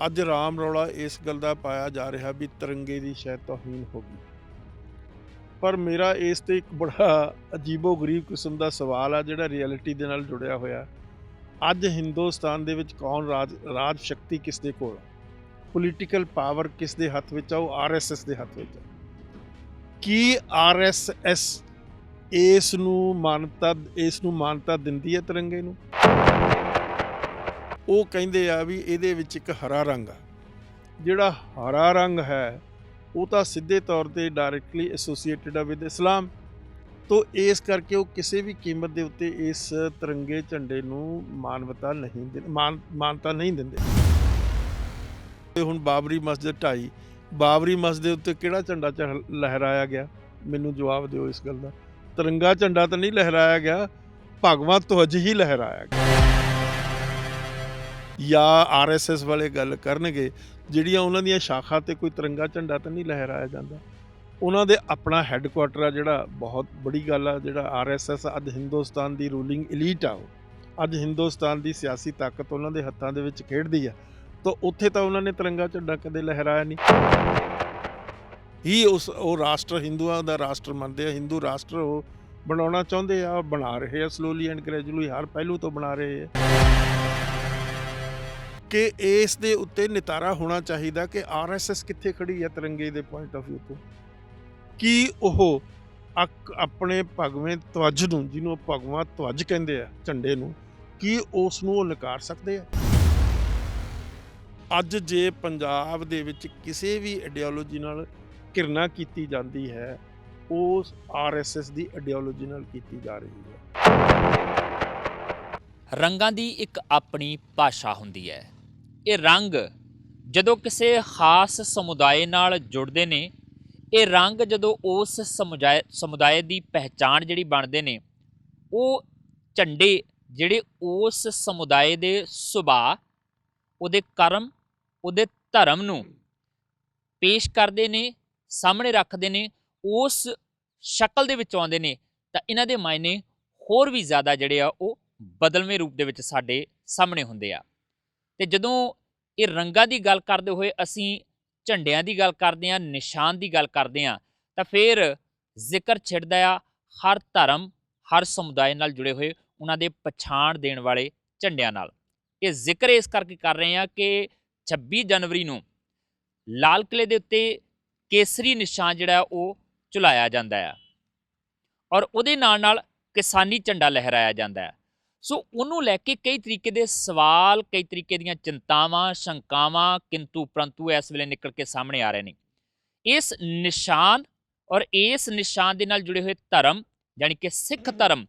ਅੱਜ ਰਾਮ ਰੌਲਾ ਇਸ ਗੱਲ ਦਾ ਪਾਇਆ ਜਾ ਰਿਹਾ ਵੀ ਤਿਰੰਗੇ ਦੀ ਸ਼ਾਇਦ ਤੌਹੀਨ ਹੋ ਗਈ। ਪਰ ਮੇਰਾ ਇਸ ਤੇ ਇੱਕ ਬੜਾ ਅਜੀਬੋ-ਗਰੀਬ ਕਿਸਮ ਦਾ ਸਵਾਲ ਆ ਜਿਹੜਾ ਰਿਐਲਿਟੀ ਦੇ ਨਾਲ ਜੁੜਿਆ ਹੋਇਆ। ਅੱਜ ਹਿੰਦੁਸਤਾਨ ਦੇ ਵਿੱਚ ਕੌਣ ਰਾਜ ਸ਼ਕਤੀ ਕਿਸ ਦੇ ਕੋਲ ਆ? ਪੋਲੀਟੀਕਲ ਪਾਵਰ ਕਿਸ ਦੇ ਹੱਥ ਵਿੱਚ ਆ? ਉਹ ਆਰਐਸਐਸ ਦੇ ਹੱਥ ਵਿੱਚ ਆ। ਕੀ ਆਰਐਸਐਸ ਇਸ ਨੂੰ ਮਾਨਤਾ ਦਿੰਦੀ ਹੈ ਤਿਰੰਗੇ ਨੂੰ? ਉਹ ਕਹਿੰਦੇ ਆ ਵੀ ਇਹਦੇ ਵਿੱਚ ਇੱਕ ਹਰਾ ਰੰਗ ਆ। ਜਿਹੜਾ ਹਰਾ ਰੰਗ ਹੈ ਉਹ ਤਾਂ ਸਿੱਧੇ ਤੌਰ ਤੇ ਡਾਇਰੈਕਟਲੀ ਐਸੋਸੀਏਟਿਡ ਆ ਵਿਦ ਇਸਲਾਮ। ਤੋ ਇਸ ਕਰਕੇ ਉਹ ਕਿਸੇ ਵੀ ਕੀਮਤ ਦੇ ਉੱਤੇ ਇਸ ਤਿਰੰਗੇ ਝੰਡੇ ਨੂੰ ਮਾਨਤਾ ਨਹੀਂ ਦਿੰਦੇ। ਤੇ ਹੁਣ ਬਾਬਰੀ ਮਸਜਿਦ ਢਾਈ, ਬਾਬਰੀ ਮਸਜਿਦ ਦੇ ਉੱਤੇ ਕਿਹੜਾ ਝੰਡਾ ਲਹਿਰਾਇਆ ਗਿਆ? ਮੈਨੂੰ ਜਵਾਬ ਦਿਓ ਇਸ ਗੱਲ ਦਾ। ਤਿਰੰਗਾ ਝੰਡਾ ਤਾਂ ਨਹੀਂ ਲਹਿਰਾਇਆ ਗਿਆ, ਭਗਵਾ ਧਵਜ ਹੀ ਲਹਿਰਾਇਆ ਗਿਆ। ਜਾਂ ਆਰਐਸਐਸ ਵਾਲੇ ਗੱਲ ਕਰਨਗੇ ਜਿਹੜੀਆਂ ਉਹਨਾਂ ਦੀਆਂ ਸ਼ਾਖਾ ਤੇ ਕੋਈ ਤਿਰੰਗਾ ਝੰਡਾ ਤਾਂ ਨਹੀਂ ਲਹਿਰਾਇਆ ਜਾਂਦਾ। ਉਹਨਾਂ ਦੇ ਆਪਣਾ ਹੈੱਡਕੁਆਟਰ ਆ ਜਿਹੜਾ ਬਹੁਤ ਬੜੀ ਗੱਲ ਆ। ਜਿਹੜਾ ਆਰਐਸਐਸ ਅੱਜ ਹਿੰਦੁਸਤਾਨ ਦੀ ਰੂਲਿੰਗ ਐਲੀਟ ਆ, ਉਹ ਅੱਜ ਹਿੰਦੁਸਤਾਨ ਦੀ ਸਿਆਸੀ ਤਾਕਤ ਉਹਨਾਂ ਦੇ ਹੱਥਾਂ ਦੇ ਵਿੱਚ ਖੇਡਦੀ ਆ। ਤਾਂ ਉੱਥੇ ਤਾਂ ਉਹਨਾਂ ਨੇ ਤਿਰੰਗਾ ਝੰਡਾ ਕਦੇ ਲਹਿਰਾਇਆ ਨਹੀਂ। ਉਹ ਰਾਸ਼ਟਰ ਹਿੰਦੂਆਂ ਦਾ ਰਾਸ਼ਟਰ ਮੰਨਦੇ ਆ, ਹਿੰਦੂ ਰਾਸ਼ਟਰ ਉਹ ਬਣਾਉਣਾ ਚਾਹੁੰਦੇ ਆ, ਬਣਾ ਰਹੇ ਆ ਸਲੋਲੀ ਐਂਡ ਗ੍ਰੈਜੂਅਲੀ, ਹਰ ਪਹਿਲੂ ਤੋਂ ਬਣਾ ਰਹੇ ਆ। ਕਿ ਇਸ ਦੇ ਉੱਤੇ ਨਿਤਾਰਾ ਹੋਣਾ ਚਾਹੀਦਾ ਕਿ ਆਰਐਸਐਸ ਕਿੱਥੇ ਖੜੀ ਹੈ ਤਿਰੰਗੇ ਦੇ ਪੁਆਇੰਟ ਆਫ ਵਿਊ ਤੋਂ। ਕੀ ਉਹ ਆਪਣੇ ਭਗਵੇਂ ਧਵਜ ਨੂੰ, ਜਿਹਨੂੰ ਭਗਵਾਂ ਧਵਜ ਕਹਿੰਦੇ ਆ ਝੰਡੇ ਨੂੰ, ਕੀ ਉਸ ਨੂੰ ਉਹ ਨਕਾਰ ਸਕਦੇ ਆ? ਅੱਜ ਜੇ ਪੰਜਾਬ ਦੇ ਵਿੱਚ ਕਿਸੇ ਵੀ ਆਈਡੀਓਲੋਜੀ ਨਾਲ ਘਿਰਨਾ ਕੀਤੀ ਜਾਂਦੀ ਹੈ, ਉਸ ਆਰਐਸਐਸ ਦੀ ਆਈਡੀਓਲੋਜੀ ਨਾਲ ਕੀਤੀ ਜਾ ਰਹੀ ਹੈ। ਰੰਗਾਂ ਦੀ ਇੱਕ ਆਪਣੀ ਭਾਸ਼ਾ ਹੁੰਦੀ ਹੈ। ਇਹ ਰੰਗ ਜਦੋਂ ਕਿਸੇ ਖਾਸ ਸਮੁਦਾਇ ਨਾਲ ਜੁੜਦੇ ਨੇ, ਇਹ ਰੰਗ ਜਦੋਂ ਉਸ ਸਮੁਦਾਇ ਦੀ ਪਹਿਚਾਣ ਜਿਹੜੀ ਬਣਦੇ ਨੇ, ਉਹ ਝੰਡੇ ਜਿਹੜੇ ਉਸ ਸਮੁਦਾਇ ਦੇ ਸੁਭਾਅ, ਉਹਦੇ ਕਰਮ, ਉਹਦੇ ਧਰਮ ਨੂੰ ਪੇਸ਼ ਕਰਦੇ ਨੇ, ਸਾਹਮਣੇ ਰੱਖਦੇ ਨੇ, ਉਸ ਸ਼ਕਲ ਦੇ ਵਿੱਚ ਆਉਂਦੇ ਨੇ, ਤਾਂ ਇਹਨਾਂ ਦੇ ਮਾਇਨੇ ਹੋਰ ਵੀ ਜ਼ਿਆਦਾ ਜਿਹੜੇ ਆ ਉਹ ਬਦਲਵੇਂ ਰੂਪ ਦੇ ਵਿੱਚ ਸਾਡੇ ਸਾਹਮਣੇ ਹੁੰਦੇ ਆ। ਤੇ ਜਦੋਂ ਇਹ ਰੰਗਾਂ ਦੀ ਗੱਲ ਕਰਦੇ ਹੋਏ ਅਸੀਂ ਝੰਡਿਆਂ ਦੀ ਗੱਲ ਕਰਦੇ ਹਾਂ, ਨਿਸ਼ਾਨ ਦੀ ਗੱਲ ਕਰਦੇ ਹਾਂ, ਤਾਂ ਫਿਰ ਜ਼ਿਕਰ ਛਿੜਦਾ ਆ ਹਰ ਧਰਮ, ਹਰ ਸਮੁਦਾਇ ਨਾਲ ਜੁੜੇ ਹੋਏ ਉਹਨਾਂ ਦੇ ਪਛਾਣ ਦੇਣ ਵਾਲੇ ਝੰਡਿਆਂ ਨਾਲ। ਇਹ ਜ਼ਿਕਰ ਇਸ ਕਰਕੇ ਕਰ ਰਹੇ ਹਾਂ ਕਿ 26 ਜਨਵਰੀ ਨੂੰ ਲਾਲ ਕਿਲ੍ਹੇ ਦੇ ਉੱਤੇ ਕੇਸਰੀ ਨਿਸ਼ਾਨ ਜਿਹੜਾ ਉਹ ਝੁਲਾਇਆ ਜਾਂਦਾ ਆ ਔਰ ਉਹਦੇ ਨਾਲ ਨਾਲ ਕਿਸਾਨੀ ਝੰਡਾ ਲਹਿਰਾਇਆ ਜਾਂਦਾ ਹੈ। ਸੋ ਉਹਨੂੰ ਲੈ ਕੇ ਕਈ ਤਰੀਕੇ ਦੇ ਸਵਾਲ, ਕਈ ਤਰੀਕੇ ਦੀਆਂ ਚਿੰਤਾਵਾਂ, ਸ਼ੰਕਾਵਾਂ, ਕਿੰਤੂ ਪਰੰਤੂ ਇਸ ਵੇਲੇ ਨਿਕਲ ਕੇ ਸਾਹਮਣੇ ਆ ਰਹੇ ਨੇ। ਇਸ ਨਿਸ਼ਾਨ ਔਰ ਇਸ ਨਿਸ਼ਾਨ ਦੇ ਨਾਲ ਜੁੜੇ ਹੋਏ ਧਰਮ, ਜਾਣੀ ਕਿ ਸਿੱਖ ਧਰਮ,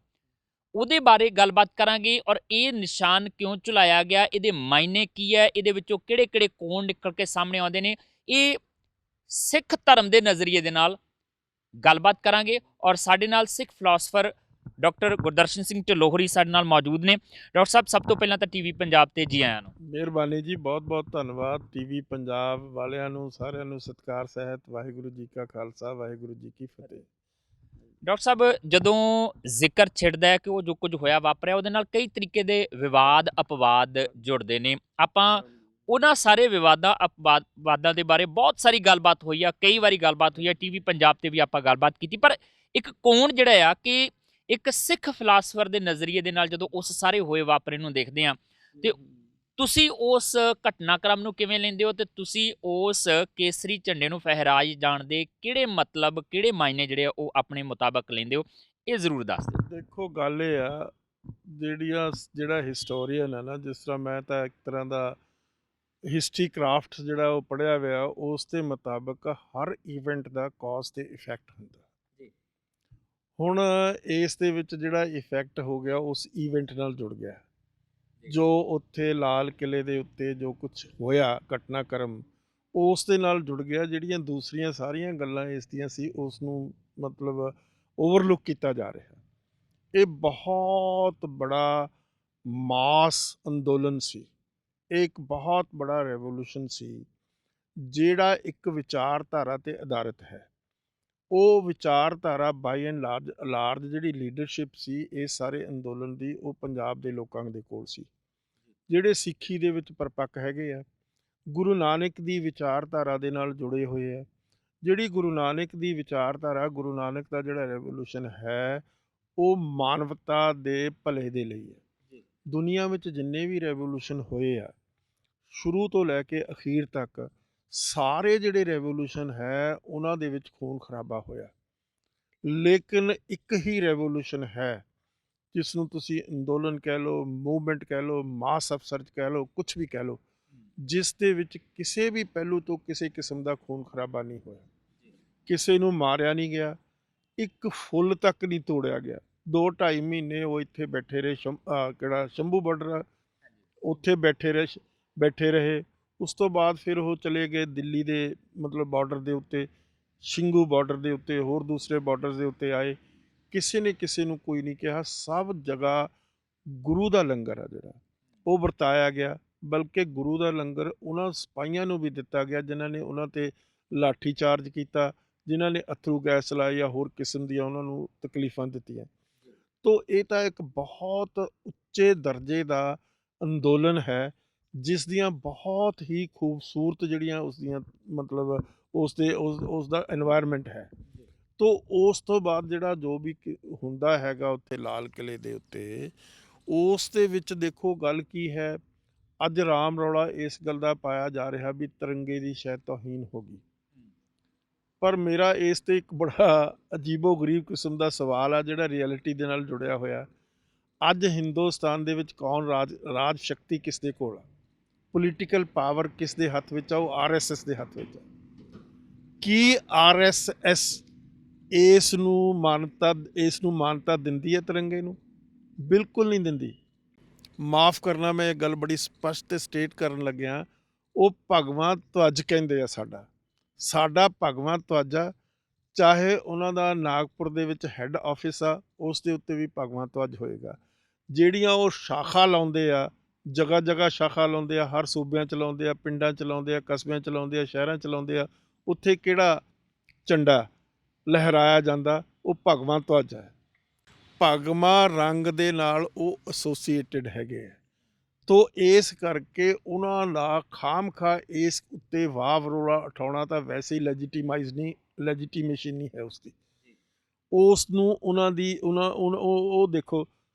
ਉਹਦੇ ਬਾਰੇ ਗੱਲਬਾਤ ਕਰਾਂਗੇ। ਔਰ ਇਹ ਨਿਸ਼ਾਨ ਕਿਉਂ ਝੁਲਾਇਆ ਗਿਆ, ਇਹਦੇ ਮਾਇਨੇ ਕੀ ਹੈ, ਇਹਦੇ ਵਿੱਚੋਂ ਕਿਹੜੇ ਕੋਣ ਨਿਕਲ ਕੇ ਸਾਹਮਣੇ ਆਉਂਦੇ ਨੇ, ਇਹ ਸਿੱਖ ਧਰਮ ਦੇ ਨਜ਼ਰੀਏ ਦੇ ਨਾਲ ਗੱਲਬਾਤ ਕਰਾਂਗੇ। ਔਰ ਸਾਡੇ ਨਾਲ ਸਿੱਖ ਫਿਲਾਸਫਰ ਡਾਕਟਰ ਗੁਰਦਰਸ਼ਨ ਸਿੰਘ ਢਿੱਲੋਂ ਸਾਡੇ ਨਾਲ ਮੌਜੂਦ ਨੇ। ਡਾਕਟਰ ਸਾਹਿਬ, ਸਭ ਤੋਂ ਪਹਿਲਾਂ ਤਾਂ ਟੀਵੀ ਪੰਜਾਬ ਤੇ ਜੀ ਆਇਆਂ ਨੂੰ। ਮਿਹਰਬਾਨੀ ਜੀ, ਬਹੁਤ ਬਹੁਤ ਧੰਨਵਾਦ। ਟੀਵੀ ਪੰਜਾਬ ਵਾਲਿਆਂ ਨੂੰ ਸਾਰਿਆਂ ਨੂੰ ਸਤਿਕਾਰ ਸਹਿਤ ਵਾਹਿਗੁਰੂ ਜੀ ਕਾ ਖਾਲਸਾ, ਵਾਹਿਗੁਰੂ ਜੀ ਕੀ ਫਤਿਹ। ਡਾਕਟਰ ਸਾਹਿਬ, ਜਦੋਂ ਜ਼ਿਕਰ ਛਿੜਦਾ ਹੈ ਕਿ ਉਹ ਜੋ ਕੁਝ ਹੋਇਆ ਵਾਪਰਿਆ, ਉਹਦੇ ਨਾਲ ਕਈ ਤਰੀਕੇ ਦੇ ਵਿਵਾਦ ਅਪਵਾਦ ਜੁੜਦੇ ਨੇ। ਆਪਾਂ ਉਹਨਾਂ ਸਾਰੇ ਅਪਵਾਦਾਂ ਦੇ ਬਾਰੇ ਬਹੁਤ ਸਾਰੀ ਗੱਲਬਾਤ ਹੋਈ ਆ, ਕਈ ਵਾਰੀ ਗੱਲਬਾਤ ਹੋਈ ਆ, ਟੀਵੀ ਪੰਜਾਬ ਤੇ ਵੀ ਆਪਾਂ ਗੱਲਬਾਤ ਕੀਤੀ। ਪਰ ਇੱਕ ਕੋਣ ਜਿਹੜਾ ਆ ਕਿ ਇੱਕ ਸਿੱਖ ਫਿਲਾਸਫਰ ਦੇ ਨਜ਼ਰੀਏ ਦੇ ਨਾਲ ਜਦੋਂ ਉਸ ਸਾਰੇ ਹੋਏ ਵਾਪਰੇ ਨੂੰ ਦੇਖਦੇ ਆ, ਤੇ ਤੁਸੀਂ ਉਸ ਘਟਨਾਕ੍ਰਮ ਨੂੰ ਕਿਵੇਂ ਲੈਂਦੇ ਹੋ, ਤੇ ਤੁਸੀਂ ਉਸ ਕੇਸਰੀ ਝੰਡੇ ਨੂੰ ਫਹਿਰਾਏ ਜਾਣ ਦੇ ਕਿਹੜੇ ਮਤਲਬ, ਕਿਹੜੇ ਮਾਇਨੇ ਜਿਹੜੇ ਆ ਉਹ ਆਪਣੇ ਮੁਤਾਬਕ ਲੈਂਦੇ ਹੋ, ਇਹ ਜ਼ਰੂਰ ਦੱਸ ਦਿਓ। ਦੇਖੋ, ਗੱਲ ਇਹ ਆ, ਜਿਹੜਾ ਹਿਸਟੋਰੀਅਨ ਹੈ ਨਾ, ਜਿਸ ਤਰ੍ਹਾਂ ਮੈਂ ਤਾਂ ਇੱਕ ਤਰ੍ਹਾਂ ਦਾ ਹਿਸਟਰੀ ਕਰਾਫਟ ਜਿਹੜਾ ਉਹ ਪੜ੍ਹਿਆ ਹੋਇਆ, ਉਸ ਦੇ ਮੁਤਾਬਕ ਹਰ ਇਵੈਂਟ ਦਾ ਕਾਜ਼ ਤੇ ਇਫੈਕਟ ਹੁੰਦਾ। ਹੁਣ ਇਸ ਦੇ ਵਿੱਚ ਜਿਹੜਾ ਇਫੈਕਟ ਹੋ ਗਿਆ ਉਸ ਇਵੈਂਟ ਨਾਲ ਜੁੜ ਗਿਆ, ਜੋ ਉੱਥੇ ਲਾਲ ਕਿਲ੍ਹੇ ਦੇ ਉੱਤੇ ਜੋ ਕੁਝ ਹੋਇਆ ਘਟਨਾਕ੍ਰਮ, ਉਸ ਦੇ ਨਾਲ ਜੁੜ ਗਿਆ। ਜਿਹੜੀਆਂ ਦੂਸਰੀਆਂ ਸਾਰੀਆਂ ਗੱਲਾਂ ਇਸ ਦੀਆਂ ਸੀ, ਉਸ ਨੂੰ ਮਤਲਬ ਓਵਰਲੁੱਕ ਕੀਤਾ ਜਾ ਰਿਹਾ। ਇਹ ਬਹੁਤ ਬੜਾ ਮਾਸ ਅੰਦੋਲਨ ਸੀ, ਇਹ ਇੱਕ ਬਹੁਤ ਬੜਾ ਰੈਵੋਲੂਸ਼ਨ ਸੀ ਜਿਹੜਾ ਇੱਕ ਵਿਚਾਰਧਾਰਾ 'ਤੇ ਆਧਾਰਿਤ ਹੈ। ਉਹ ਵਿਚਾਰਧਾਰਾ ਬਾਈ ਐਂਡ ਲਾਰਜ ਜਿਹੜੀ ਲੀਡਰਸ਼ਿਪ ਸੀ ਇਸ ਸਾਰੇ ਅੰਦੋਲਨ ਦੀ, ਉਹ ਪੰਜਾਬ ਦੇ ਲੋਕਾਂ ਦੇ ਕੋਲ ਸੀ। ਜਿਹੜੇ ਸਿੱਖੀ ਦੇ ਵਿੱਚ ਪਰਪੱਕ ਹੈਗੇ ਆ, ਗੁਰੂ ਨਾਨਕ ਦੀ ਵਿਚਾਰਧਾਰਾ ਦੇ ਨਾਲ ਜੁੜੇ ਹੋਏ ਹੈ। ਜਿਹੜੀ ਗੁਰੂ ਨਾਨਕ ਦੀ ਵਿਚਾਰਧਾਰਾ, ਗੁਰੂ ਨਾਨਕ ਦਾ ਜਿਹੜਾ ਰੈਵੋਲੂਸ਼ਨ ਹੈ, ਉਹ ਮਾਨਵਤਾ ਦੇ ਭਲੇ ਦੇ ਲਈ ਹੈ। ਜੀ। ਦੁਨੀਆ ਵਿੱਚ ਜਿੰਨੇ ਵੀ ਰੈਵੋਲੂਸ਼ਨ ਹੋਏ ਆ, ਸ਼ੁਰੂ ਤੋਂ ਲੈ ਕੇ ਅਖੀਰ ਤੱਕ, ਸਾਰੇ ਜਿਹੜੇ ਰੈਵੋਲੂਸ਼ਨ ਹੈ ਉਹਨਾਂ ਦੇ ਵਿੱਚ ਖੂਨ ਖਰਾਬਾ ਹੋਇਆ। ਲੇਕਿਨ ਇੱਕ ਹੀ ਰੈਵੋਲੂਸ਼ਨ ਹੈ ਜਿਸ ਨੂੰ ਤੁਸੀਂ ਅੰਦੋਲਨ ਕਹਿ ਲਓ, ਮੂਵਮੈਂਟ ਕਹਿ ਲਓ, ਮਾਸ ਅਪਸਰਜ ਕਹਿ ਲਓ, ਕੁਛ ਵੀ ਕਹਿ ਲਓ, ਜਿਸ ਦੇ ਵਿੱਚ ਕਿਸੇ ਵੀ ਪਹਿਲੂ ਤੋਂ ਕਿਸੇ ਕਿਸਮ ਦਾ ਖੂਨ ਖਰਾਬਾ ਨਹੀਂ ਹੋਇਆ, ਕਿਸੇ ਨੂੰ ਮਾਰਿਆ ਨਹੀਂ ਗਿਆ, ਇੱਕ ਫੁੱਲ ਤੱਕ ਨਹੀਂ ਤੋੜਿਆ ਗਿਆ। 2-2.5 ਮਹੀਨੇ ਉਹ ਇੱਥੇ ਬੈਠੇ ਰਹੇ, ਕਿਹੜਾ ਸ਼ੰਭੂ ਬਾਰਡਰ ਆ, ਉੱਥੇ ਬੈਠੇ ਰਹੇ। ਉਸ ਤੋਂ ਬਾਅਦ ਫਿਰ ਉਹ ਚਲੇ ਗਏ ਦਿੱਲੀ ਦੇ ਮਤਲਬ ਬਾਰਡਰ ਦੇ ਉੱਤੇ, ਸਿੰਘੂ ਬਾਰਡਰ ਦੇ ਉੱਤੇ, ਹੋਰ ਦੂਸਰੇ ਬਾਰਡਰ ਦੇ ਉੱਤੇ ਆਏ। ਕਿਸੇ ਨੇ ਕਿਸੇ ਨੂੰ ਕੋਈ ਨਹੀਂ ਕਿਹਾ। ਸਭ ਜਗ੍ਹਾ ਗੁਰੂ ਦਾ ਲੰਗਰ ਆ ਜਿਹੜਾ ਉਹ ਵਰਤਾਇਆ ਗਿਆ। ਬਲਕਿ ਗੁਰੂ ਦਾ ਲੰਗਰ ਉਹਨਾਂ ਸਿਪਾਹੀਆਂ ਨੂੰ ਵੀ ਦਿੱਤਾ ਗਿਆ ਜਿਨ੍ਹਾਂ ਨੇ ਉਹਨਾਂ 'ਤੇ ਲਾਠੀ ਚਾਰਜ ਕੀਤਾ, ਜਿਨ੍ਹਾਂ ਨੇ ਅੱਥਰੂ ਗੈਸ ਚਲਾਈ ਜਾਂ ਹੋਰ ਕਿਸਮ ਦੀਆਂ ਉਹਨਾਂ ਨੂੰ ਤਕਲੀਫਾਂ ਦਿੱਤੀਆਂ। ਤੋ ਇਹ ਤਾਂ ਇੱਕ ਬਹੁਤ ਉੱਚੇ ਦਰਜੇ ਦਾ ਅੰਦੋਲਨ ਹੈ, ਜਿਸ ਦੀਆਂ ਬਹੁਤ ਹੀ ਖੂਬਸੂਰਤ ਜਿਹੜੀਆਂ ਉਸ ਦੀਆਂ ਮਤਲਬ ਉਸ ਦਾ এনवायरमेंट ਹੈ। ਤੋ ਉਸ ਤੋਂ ਬਾਅਦ ਜਿਹੜਾ ਜੋ ਵੀ ਹੁੰਦਾ ਹੈਗਾ ਉੱਥੇ ਲਾਲ ਕਿਲ੍ਹੇ ਦੇ ਉੱਤੇ, ਉਸ ਦੇ ਵਿੱਚ ਦੇਖੋ ਗੱਲ ਕੀ ਹੈ। ਅੱਜ ਰਾਮ ਰੌਲਾ ਇਸ ਗੱਲ ਦਾ ਪਾਇਆ ਜਾ ਰਿਹਾ ਵੀ ਤਿਰੰਗੇ ਦੀ ਸ਼ਾਇਦ ਤੋਹੀਨ ਹੋ ਗਈ। ਪਰ ਮੇਰਾ ਇਸ 'ਤੇ ਇੱਕ ਬੜਾ ਅਜੀਬੋ ਗਰੀਬ ਕਿਸਮ ਦਾ ਸਵਾਲ ਆ ਜਿਹੜਾ ਰਿਐਲਿਟੀ ਦੇ ਨਾਲ ਜੁੜਿਆ ਹੋਇਆ। ਅੱਜ ਹਿੰਦੁਸਤਾਨ ਦੇ ਵਿੱਚ ਕੌਣ ਰਾਜ ਸ਼ਕਤੀ ਕਿਸ ਦੇ ਕੋਲ ਆ, ਪੋਲੀਟੀਕਲ ਪਾਵਰ ਕਿਸ ਦੇ ਹੱਥ ਵਿੱਚ ਆ? ਉਹ RSS ਦੇ ਹੱਥ ਵਿੱਚ ਆ। ਕੀ RSS ਇਸ ਨੂੰ ਮਾਨਤਾ ਦਿੰਦੀ ਹੈ ਤਿਰੰਗੇ ਨੂੰ? ਬਿਲਕੁਲ ਨਹੀਂ ਦਿੰਦੀ। ਮਾफ़ ਕਰਨਾ, ਮੈਂ ਇਹ ਗੱਲ ਬੜੀ ਸਪਸ਼ਟ ਤੇ ਸਟੇਟ ਕਰਨ ਲੱਗਿਆ। ਉਹ ਭਗਵਾਂ ਧਵਜ ਕਹਿੰਦੇ ਆ ਸਾਡਾ ਭਗਵਾਂ ਧਵਜ ਆ। ਚਾਹੇ ਉਹਨਾਂ ਦਾ ਨਾਗਪੁਰ ਦੇ ਵਿੱਚ ਹੈੱਡ ਆਫਿਸ ਆ, ਉਸ ਦੇ ਉੱਤੇ ਵੀ ਭਗਵਾਂ ਧਵਜ ਹੋਏਗਾ। ਜਿਹੜੀਆਂ ਉਹ ਸ਼ਾਖਾ ਲਾਉਂਦੇ ਆ, ਜਗ੍ਹਾ ਜਗ੍ਹਾ ਸ਼ਾਖਾ ਲਾਉਂਦੇ ਆ, ਹਰ ਸੂਬਿਆਂ 'ਚ ਲਾਉਂਦੇ ਆ, ਪਿੰਡਾਂ 'ਚ ਲਾਉਂਦੇ ਆ, ਕਸਬਿਆਂ 'ਚ ਲਾਉਂਦੇ ਆ, ਸ਼ਹਿਰਾਂ 'ਚ ਲਾਉਂਦੇ ਆ, ਉੱਥੇ ਕਿਹੜਾ ਝੰਡਾ ਲਹਿਰਾਇਆ ਜਾਂਦਾ? ਉਹ ਭਗਵਾਂ ਧਵਜ ਹੈ। ਭਗਵਾਂ ਰੰਗ ਦੇ ਨਾਲ ਉਹ ਐਸੋਸੀਏਟਿਡ ਹੈਗੇ ਆ। ਤੋ ਇਸ ਕਰਕੇ ਉਹਨਾਂ ਦਾ ਖਾਮਖਾ ਇਸ ਉੱਤੇ ਵਾਹ ਵਰੋਲਾ ਉਠਾਉਣਾ ਤਾਂ ਵੈਸੇ ਹੀ ਲੈਜੀਟੀਮੇਸ਼ਨ ਨਹੀਂ ਹੈ ਉਸਦੀ। ਉਸ ਨੂੰ ਉਹ ਦੇਖੋ,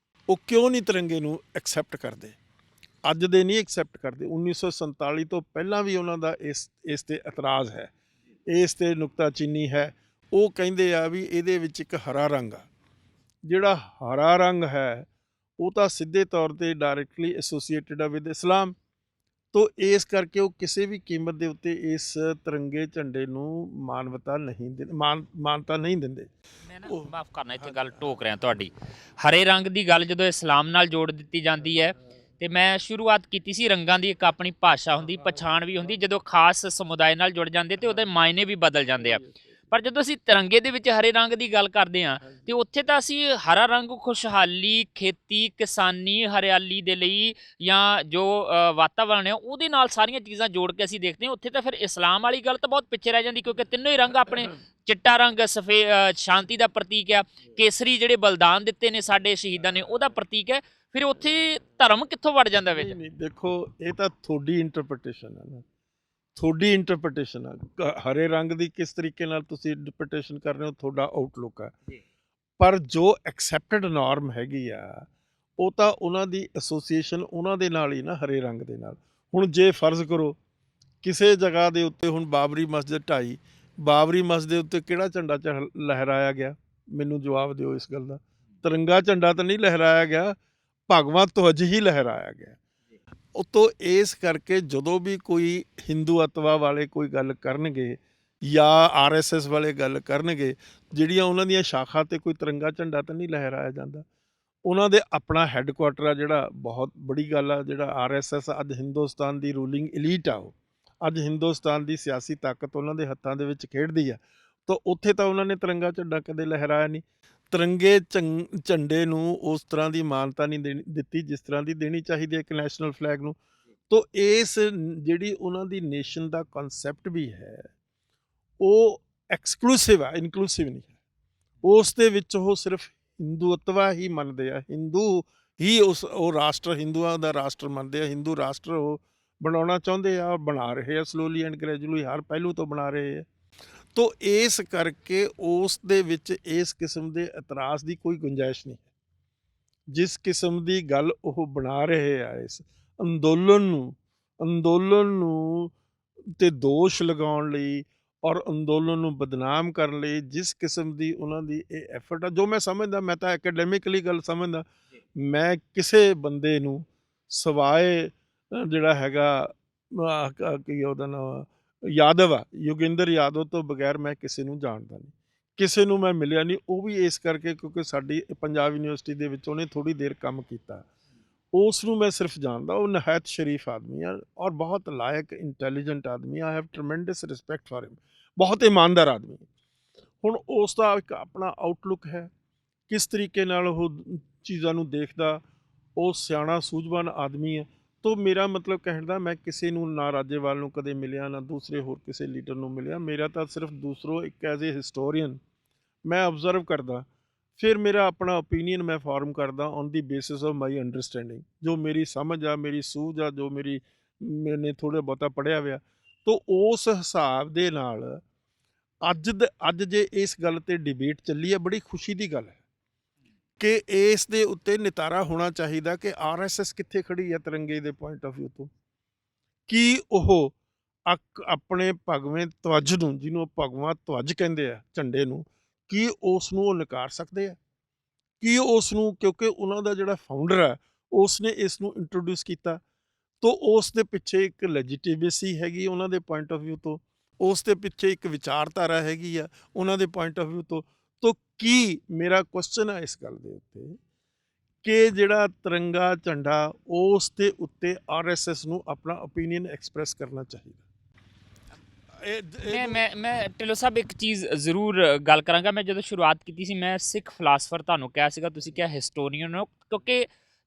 ਉਹ ਕਿਉਂ ਨਹੀਂ ਤਿਰੰਗੇ ਨੂੰ ਐਕਸੈਪਟ ਕਰਦੇ? ਅੱਜ ਦੇ ਨਹੀਂ ਐਕਸੈਪਟ ਕਰਦੇ। 1947 ਤੋਂ ਪਹਿਲਾਂ ਵੀ ਉਹਨਾਂ ਦਾ ਇਸ 'ਤੇ ਇਤਰਾਜ਼ ਹੈ, ਇਸ 'ਤੇ ਨੁਕਤਾਚੀਨੀ ਹੈ। ਉਹ ਕਹਿੰਦੇ ਆ ਵੀ ਇਹਦੇ ਵਿੱਚ ਇੱਕ ਹਰਾ ਰੰਗ ਆ। ਜਿਹੜਾ ਹਰਾ ਰੰਗ ਹੈ ਉਹ ਤਾਂ ਸਿੱਧੇ ਤੌਰ 'ਤੇ ਡਾਇਰੈਕਟਲੀ ਐਸੋਸੀਏਟਿਡ ਆ ਵਿਦ ਇਸਲਾਮ। ਤੋ ਇਸ ਕਰਕੇ ਉਹ ਕਿਸੇ ਵੀ ਕੀਮਤ ਦੇ ਉੱਤੇ ਇਸ ਤਿਰੰਗੇ ਝੰਡੇ ਨੂੰ ਮਾਨਤਾ ਨਹੀਂ ਦਿੰਦੇ। ਮੈਂ ਨਾ ਮਾਫ ਕਰਨਾ, ਇੱਥੇ ਗੱਲ ਟੋਕ ਰਿਹਾ ਤੁਹਾਡੀ। ਹਰੇ ਰੰਗ ਦੀ ਗੱਲ ਜਦੋਂ ਇਸਲਾਮ ਨਾਲ ਜੋੜ ਦਿੱਤੀ ਜਾਂਦੀ ਹੈ, ਤੇ ਮੈਂ ਸ਼ੁਰੂਆਤ ਕੀਤੀ ਸੀ, ਰੰਗਾਂ ਦੀ ਇੱਕ ਆਪਣੀ ਭਾਸ਼ਾ ਹੁੰਦੀ, ਪਛਾਣ ਵੀ ਹੁੰਦੀ। ਜਦੋਂ ਖਾਸ ਸਮੁਦਾਇ ਨਾਲ ਜੁੜ ਜਾਂਦੇ ਤੇ ਉਹਦੇ ਮਾਇਨੇ ਵੀ ਬਦਲ ਜਾਂਦੇ ਆ। ਪਰ ਜਦੋਂ ਅਸੀਂ ਤਿਰੰਗੇ ਦੇ ਵਿੱਚ ਹਰੇ ਰੰਗ ਦੀ ਗੱਲ ਕਰਦੇ ਹਾਂ, ਤੇ ਉੱਥੇ ਤਾਂ ਅਸੀਂ ਹਰਾ ਰੰਗ ਖੁਸ਼ਹਾਲੀ, ਖੇਤੀ, ਕਿਸਾਨੀ, ਹਰਿਆਲੀ ਦੇ ਲਈ, ਜਾਂ ਜੋ ਵਾਤਾਵਰਣ ਹੈ ਉਹਦੇ ਨਾਲ ਸਾਰੀਆਂ ਚੀਜ਼ਾਂ ਜੋੜ ਕੇ ਅਸੀਂ ਦੇਖਦੇ ਹਾਂ। ਉੱਥੇ ਤਾਂ ਫਿਰ ਇਸਲਾਮ ਵਾਲੀ ਗੱਲ ਤਾਂ ਬਹੁਤ ਪਿੱਛੇ ਰਹਿ ਜਾਂਦੀ, ਕਿਉਂਕਿ ਤਿੰਨੋਂ ਹੀ ਰੰਗ ਆਪਣੇ, ਚਿੱਟਾ ਰੰਗ ਸ਼ਾਂਤੀ ਦਾ ਪ੍ਰਤੀਕ ਆ, ਕੇਸਰੀ ਜਿਹੜੇ ਬਲਿਦਾਨ ਦਿੱਤੇ ਨੇ ਸਾਡੇ ਸ਼ਹੀਦਾਂ ਨੇ ਉਹਦਾ ਪ੍ਰਤੀਕ ਹੈ। ਫਿਰ ਉੱਥੇ ਧਰਮ ਕਿੱਥੋਂ ਵੜ ਜਾਂਦਾ ਵਿੱਚ? ਨਹੀਂ, ਦੇਖੋ ਇਹ ਤਾਂ ਤੁਹਾਡੀ ਇੰਟਰਪ੍ਰੀਟੇਸ਼ਨ ਹੈ ਨਾ, ਤੁਹਾਡੀ ਇੰਟਰਪ੍ਰੀਟੇਸ਼ਨ ਆ। ਹਰੇ ਰੰਗ ਦੀ ਕਿਸ ਤਰੀਕੇ ਨਾਲ ਤੁਸੀਂ ਇੰਟਰਪ੍ਰੀਟੇਸ਼ਨ ਕਰ ਰਹੇ ਹੋ, ਤੁਹਾਡਾ ਆਊਟਲੁੱਕ ਹੈ। ਪਰ ਜੋ ਐਕਸੈਪਟਡ ਨਾਰਮ ਹੈਗੀ ਆ, ਉਹ ਤਾਂ ਉਹਨਾਂ ਦੀ ਐਸੋਸੀਏਸ਼ਨ ਉਹਨਾਂ ਦੇ ਨਾਲ ਹੀ ਨਾ, ਹਰੇ ਰੰਗ ਦੇ ਨਾਲ। ਹੁਣ ਜੇ ਫਰਜ਼ ਕਰੋ ਕਿਸੇ ਜਗ੍ਹਾ ਦੇ ਉੱਤੇ ਹੁਣ ਬਾਬਰੀ ਮਸਜਿਦ ਢਾਈ, ਬਾਬਰੀ ਮਸਜਿਦ ਦੇ ਉੱਤੇ ਕਿਹੜਾ ਝੰਡਾ ਲਹਿਰਾਇਆ ਗਿਆ? ਮੈਨੂੰ ਜਵਾਬ ਦਿਓ ਇਸ ਗੱਲ ਦਾ। ਤਿਰੰਗਾ ਝੰਡਾ ਤਾਂ ਨਹੀਂ ਲਹਿਰਾਇਆ ਗਿਆ, ਭਗਵਾਂ ਧਵਜ ਹੀ ਲਹਿਰਾਇਆ ਗਿਆ। ਉਤੋਂ ਇਸ ਕਰਕੇ ਜਦੋਂ ਵੀ ਕੋਈ ਹਿੰਦੂਤਵਾ ਵਾਲੇ ਕੋਈ ਗੱਲ ਕਰਨਗੇ ਜਾਂ RSS ਵਾਲੇ ਗੱਲ ਕਰਨਗੇ, ਜਿਹੜੀਆਂ ਉਹਨਾਂ ਦੀਆਂ ਸ਼ਾਖਾ 'ਤੇ ਕੋਈ ਤਿਰੰਗਾ ਝੰਡਾ ਤਾਂ ਨਹੀਂ ਲਹਿਰਾਇਆ ਜਾਂਦਾ। ਉਹਨਾਂ ਦੇ ਆਪਣਾ ਹੈੱਡਕੁਆਟਰ ਆ, ਜਿਹੜਾ ਬਹੁਤ ਬੜੀ ਗੱਲ ਆ। ਜਿਹੜਾ RSS ਅੱਜ ਹਿੰਦੁਸਤਾਨ ਦੀ ਰੂਲਿੰਗ ਐਲੀਟ ਆ, ਉਹ ਅੱਜ ਹਿੰਦੁਸਤਾਨ ਦੀ ਸਿਆਸੀ ਤਾਕਤ ਉਹਨਾਂ ਦੇ ਹੱਥਾਂ ਦੇ ਵਿੱਚ ਖੇਡਦੀ ਆ। ਤਾਂ ਉੱਥੇ ਤਾਂ ਉਹਨਾਂ ਨੇ ਤਿਰੰਗਾ ਝੰਡਾ ਕਦੇ ਲਹਿਰਾਇਆ ਨਹੀਂ। ਤਿਰੰਗੇ ਝੰਡੇ ਨੂੰ ਉਸ ਤਰ੍ਹਾਂ ਦੀ ਮਾਨਤਾ ਨਹੀਂ ਦਿੱਤੀ ਜਿਸ ਤਰ੍ਹਾਂ ਦੀ ਦੇਣੀ ਚਾਹੀਦੀ ਹੈ ਇੱਕ ਨੈਸ਼ਨਲ ਫਲੈਗ ਨੂੰ। ਤੋ ਇਸ ਜਿਹੜੀ ਉਹਨਾਂ ਦੀ ਨੇਸ਼ਨ ਦਾ ਕਨਸੈਪਟ ਵੀ ਹੈ, ਉਹ ਐਕਸਕਲੂਸਿਵ ਆ, ਇਨਕਲੂਸਿਵ ਨਹੀਂ ਹੈ। ਉਸ ਦੇ ਵਿੱਚ ਉਹ ਸਿਰਫ ਹਿੰਦੂਤਵਾ ਹੀ ਮੰਨਦੇ ਆ, ਹਿੰਦੂ ਹੀ ਉਹ ਰਾਸ਼ਟਰ, ਹਿੰਦੂਆਂ ਦਾ ਰਾਸ਼ਟਰ ਮੰਨਦੇ ਆ, ਹਿੰਦੂ ਰਾਸ਼ਟਰ ਉਹ ਬਣਾਉਣਾ ਚਾਹੁੰਦੇ ਆ, ਬਣਾ ਰਹੇ ਆ ਸਲੋਲੀ ਐਂਡ ਗ੍ਰੈਜੂਅਲੀ, ਹਰ ਪਹਿਲੂ ਤੋਂ ਬਣਾ ਰਹੇ ਆ। ਤੋ ਇਸ ਕਰਕੇ ਉਸ ਦੇ ਵਿੱਚ ਇਸ ਕਿਸਮ ਦੇ ਇਤਰਾਜ਼ ਦੀ ਕੋਈ ਗੁੰਜਾਇਸ਼ ਨਹੀਂ ਹੈ। ਜਿਸ ਕਿਸਮ ਦੀ ਗੱਲ ਉਹ ਬਣਾ ਰਹੇ ਆ ਇਸ ਅੰਦੋਲਨ ਨੂੰ ਤੇ ਦੋਸ਼ ਲਗਾਉਣ ਲਈ ਔਰ ਅੰਦੋਲਨ ਨੂੰ ਬਦਨਾਮ ਕਰਨ ਲਈ ਜਿਸ ਕਿਸਮ ਦੀ ਉਹਨਾਂ ਦੀ ਇਹ ਐਫਰਟ ਆ, ਜੋ ਮੈਂ ਸਮਝਦਾ, ਮੈਂ ਤਾਂ ਐਕੈਡੈਮਿਕਲੀ ਗੱਲ ਸਮਝਦਾ, ਮੈਂ ਕਿਸੇ ਬੰਦੇ ਨੂੰ ਸਵਾਏ ਜਿਹੜਾ ਹੈਗਾ ਕੀ ਉਹਦਾ ਨਾਮ ਯਾਦਵ ਆ, ਯੋਗਿੰਦਰ ਯਾਦਵ ਤੋਂ ਬਗੈਰ ਮੈਂ ਕਿਸੇ ਨੂੰ ਜਾਣਦਾ ਨਹੀਂ, ਕਿਸੇ ਨੂੰ ਮੈਂ ਮਿਲਿਆ ਨਹੀਂ। ਉਹ ਵੀ ਇਸ ਕਰਕੇ ਕਿਉਂਕਿ ਸਾਡੀ ਪੰਜਾਬ ਯੂਨੀਵਰਸਿਟੀ ਦੇ ਵਿੱਚ ਉਹਨੇ ਥੋੜ੍ਹੀ ਦੇਰ ਕੰਮ ਕੀਤਾ, ਉਸ ਨੂੰ ਮੈਂ ਸਿਰਫ ਜਾਣਦਾ। ਉਹ ਨਹਾਇਤ ਸ਼ਰੀਫ ਆਦਮੀ ਆ ਔਰ ਬਹੁਤ ਲਾਇਕ ਇੰਟੈਲੀਜੈਂਟ ਆਦਮੀ ਆ। I have tremendous respect for him. ਬਹੁਤ ਇਮਾਨਦਾਰ ਆਦਮੀ ਹੈ। ਹੁਣ ਉਸ ਦਾ ਇੱਕ ਆਪਣਾ ਆਊਟਲੁੱਕ ਹੈ, ਕਿਸ ਤਰੀਕੇ ਨਾਲ ਉਹ ਚੀਜ਼ਾਂ ਨੂੰ ਦੇਖਦਾ, ਉਹ ਸਿਆਣਾ ਸੂਝਵਾਨ ਆਦਮੀ ਹੈ। ਤੋ ਮੇਰਾ ਮਤਲਬ ਕਹਿਣ ਦਾ, ਮੈਂ ਕਿਸੇ ਨੂੰ ਨਾ ਰਾਜੇਵਾਲ ਨੂੰ ਕਦੇ ਮਿਲਿਆ, ਨਾ ਦੂਸਰੇ ਹੋਰ ਕਿਸੇ ਲੀਡਰ ਨੂੰ ਮਿਲਿਆ। ਮੇਰਾ ਤਾਂ ਸਿਰਫ ਦੂਸਰੋਂ ਇੱਕ ਐਜ਼ ਏ ਹਿਸਟੋਰੀਅਨ ਮੈਂ ਅਬਜ਼ਰਵ ਕਰਦਾ, ਫਿਰ ਮੇਰਾ ਆਪਣਾ ਓਪੀਨੀਅਨ ਮੈਂ ਫਾਰਮ ਕਰਦਾ on the basis of my understanding, ਜੋ ਮੇਰੀ ਸਮਝ ਆ, ਮੇਰੀ ਸੂਝ ਆ, ਜੋ ਮੈਨੇ ਥੋੜ੍ਹਾ ਬਹੁਤਾ ਪੜ੍ਹਿਆ ਹੋਇਆ। ਤੋ ਉਸ ਹਿਸਾਬ ਦੇ ਨਾਲ ਅੱਜ ਜੇ ਇਸ ਗੱਲ 'ਤੇ ਡਿਬੇਟ ਚੱਲੀ ਹੈ, ਬੜੀ ਖੁਸ਼ੀ ਦੀ ਗੱਲ ਹੈ ਕਿ ਇਸ ਦੇ ਉੱਤੇ ਨਿਤਾਰਾ ਹੋਣਾ ਚਾਹੀਦਾ ਕਿ RSS ਕਿੱਥੇ ਖੜੀ ਹੈ ਤਿਰੰਗੇ ਦੇ ਪੁਆਇੰਟ ਆਫ ਵਿਊ ਤੋਂ। ਕੀ ਉਹ ਆਪਣੇ ਭਗਵੇਂ ਧਵਜ ਨੂੰ, ਜਿਹਨੂੰ ਭਗਵਾਂ ਧਵਜ ਕਹਿੰਦੇ ਆ ਝੰਡੇ ਨੂੰ, ਕੀ ਉਸ ਨੂੰ ਉਹ ਨਕਾਰ ਸਕਦੇ ਆ? ਕੀ ਉਸ ਨੂੰ, ਕਿਉਂਕਿ ਉਹਨਾਂ ਦਾ ਜਿਹੜਾ ਫਾਊਂਡਰ ਹੈ ਉਸ ਨੇ ਇਸ ਨੂੰ ਇੰਟਰੋਡਿਊਸ ਕੀਤਾ, ਤੋ ਉਸ ਦੇ ਪਿੱਛੇ ਇੱਕ ਲੈਜੀਟੀਮੇਸੀ ਹੈਗੀ ਉਹਨਾਂ ਦੇ ਪੁਆਇੰਟ ਆਫ ਵਿਊ ਤੋਂ, ਉਸ ਦੇ ਪਿੱਛੇ ਇੱਕ ਵਿਚਾਰਧਾਰਾ ਹੈਗੀ ਆ ਉਹਨਾਂ ਦੇ ਪੁਆਇੰਟ ਆਫ ਵਿਊ ਤੋਂ। ਤੋ ਕੀ ਮੇਰਾ ਕੁਐਸਚਨ ਹੈ ਇਸ ਗੱਲ ਦੇ ਉੱਤੇ ਕਿ ਜਿਹੜਾ ਤਿਰੰਗਾ ਝੰਡਾ, ਉਸ ਦੇ ਉੱਤੇ RSS ਨੂੰ ਆਪਣਾ ਓਪੀਨੀਅਨ ਐਕਸਪ੍ਰੈਸ ਕਰਨਾ ਚਾਹੀਦਾ। ਮੈਂ ਢਿੱਲੋਂ ਸਾਹਿਬ ਇੱਕ ਚੀਜ਼ ਜ਼ਰੂਰ ਗੱਲ ਕਰਾਂਗਾ। ਮੈਂ ਜਦੋਂ ਸ਼ੁਰੂਆਤ ਕੀਤੀ ਸੀ, ਮੈਂ ਸਿੱਖ ਫਿਲਾਸਫਰ ਤੁਹਾਨੂੰ ਕਿਹਾ ਸੀਗਾ, ਤੁਸੀਂ ਕਿਹਾ ਹਿਸਟੋਰੀਅਨ ਹੋ, ਕਿਉਂਕਿ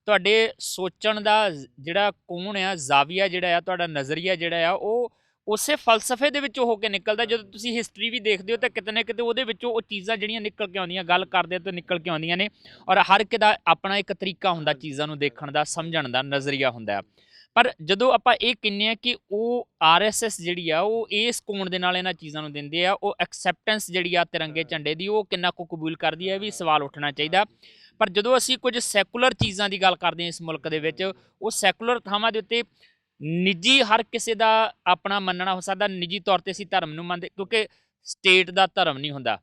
ਤੁਹਾਡੇ ਸੋਚਣ ਦਾ ਜਿਹੜਾ ਕੋਣ ਆ, ਜ਼ਾਵੀਆ ਜਿਹੜਾ ਆ, ਤੁਹਾਡਾ ਨਜ਼ਰੀਆ ਜਿਹੜਾ ਆ, ਉਹ ਉਸੇ ਫਲਸਫੇ ਦੇ ਵਿੱਚੋਂ ਹੋ ਕੇ ਨਿਕਲਦਾ। ਜਦੋਂ ਤੁਸੀਂ ਹਿਸਟਰੀ ਵੀ ਦੇਖਦੇ ਹੋ ਤਾਂ ਕਿਤੇ ਨਾ ਕਿਤੇ ਉਹਦੇ ਵਿੱਚੋਂ ਉਹ ਚੀਜ਼ਾਂ ਜਿਹੜੀਆਂ ਨਿਕਲ ਕੇ ਆਉਂਦੀਆਂ, ਗੱਲ ਕਰਦੇ ਤਾਂ ਨਿਕਲ ਕੇ ਆਉਂਦੀਆਂ ਨੇ। ਔਰ ਹਰ ਇੱਕ ਦਾ ਆਪਣਾ ਇੱਕ ਤਰੀਕਾ ਹੁੰਦਾ ਚੀਜ਼ਾਂ ਨੂੰ ਦੇਖਣ ਦਾ, ਸਮਝਣ ਦਾ, ਨਜ਼ਰੀਆ ਹੁੰਦਾ। ਪਰ ਜਦੋਂ ਆਪਾਂ ਇਹ ਕਹਿੰਦੇ ਆ ਕਿ ਉਹ RSS ਜਿਹੜੀ ਆ, ਉਹ ਇਸ ਕੋਣ ਦੇ ਨਾਲ ਇਹਨਾਂ ਚੀਜ਼ਾਂ ਨੂੰ ਦਿੰਦੇ ਆ, ਉਹ ਐਕਸੈਪਟੈਂਸ ਜਿਹੜੀ ਆ ਤਿਰੰਗੇ ਝੰਡੇ ਦੀ, ਉਹ ਕਿੰਨਾ ਕੁ ਕਬੂਲ ਕਰਦੀ ਹੈ, ਵੀ ਸਵਾਲ ਉੱਠਣਾ ਚਾਹੀਦਾ। ਪਰ ਜਦੋਂ ਅਸੀਂ ਕੁਝ ਸੈਕੂਲਰ ਚੀਜ਼ਾਂ ਦੀ ਗੱਲ ਕਰਦੇ ਹਾਂ ਇਸ ਮੁਲਕ ਦੇ ਵਿੱਚ, ਉਹ ਸੈਕੂਲਰ ਥਾਵਾਂ ਦੇ ਉੱਤੇ ਨਿੱਜੀ ਹਰ ਕਿਸੇ ਦਾ ਆਪਣਾ ਮੰਨਣਾ ਹੋ ਸਕਦਾ। ਨਿੱਜੀ ਤੌਰ ਤੇ ਅਸੀਂ ਧਰਮ ਨੂੰ ਮੰਨਦੇ, ਕਿਉਂਕਿ ਸਟੇਟ ਦਾ ਧਰਮ ਨਹੀਂ ਹੁੰਦਾ,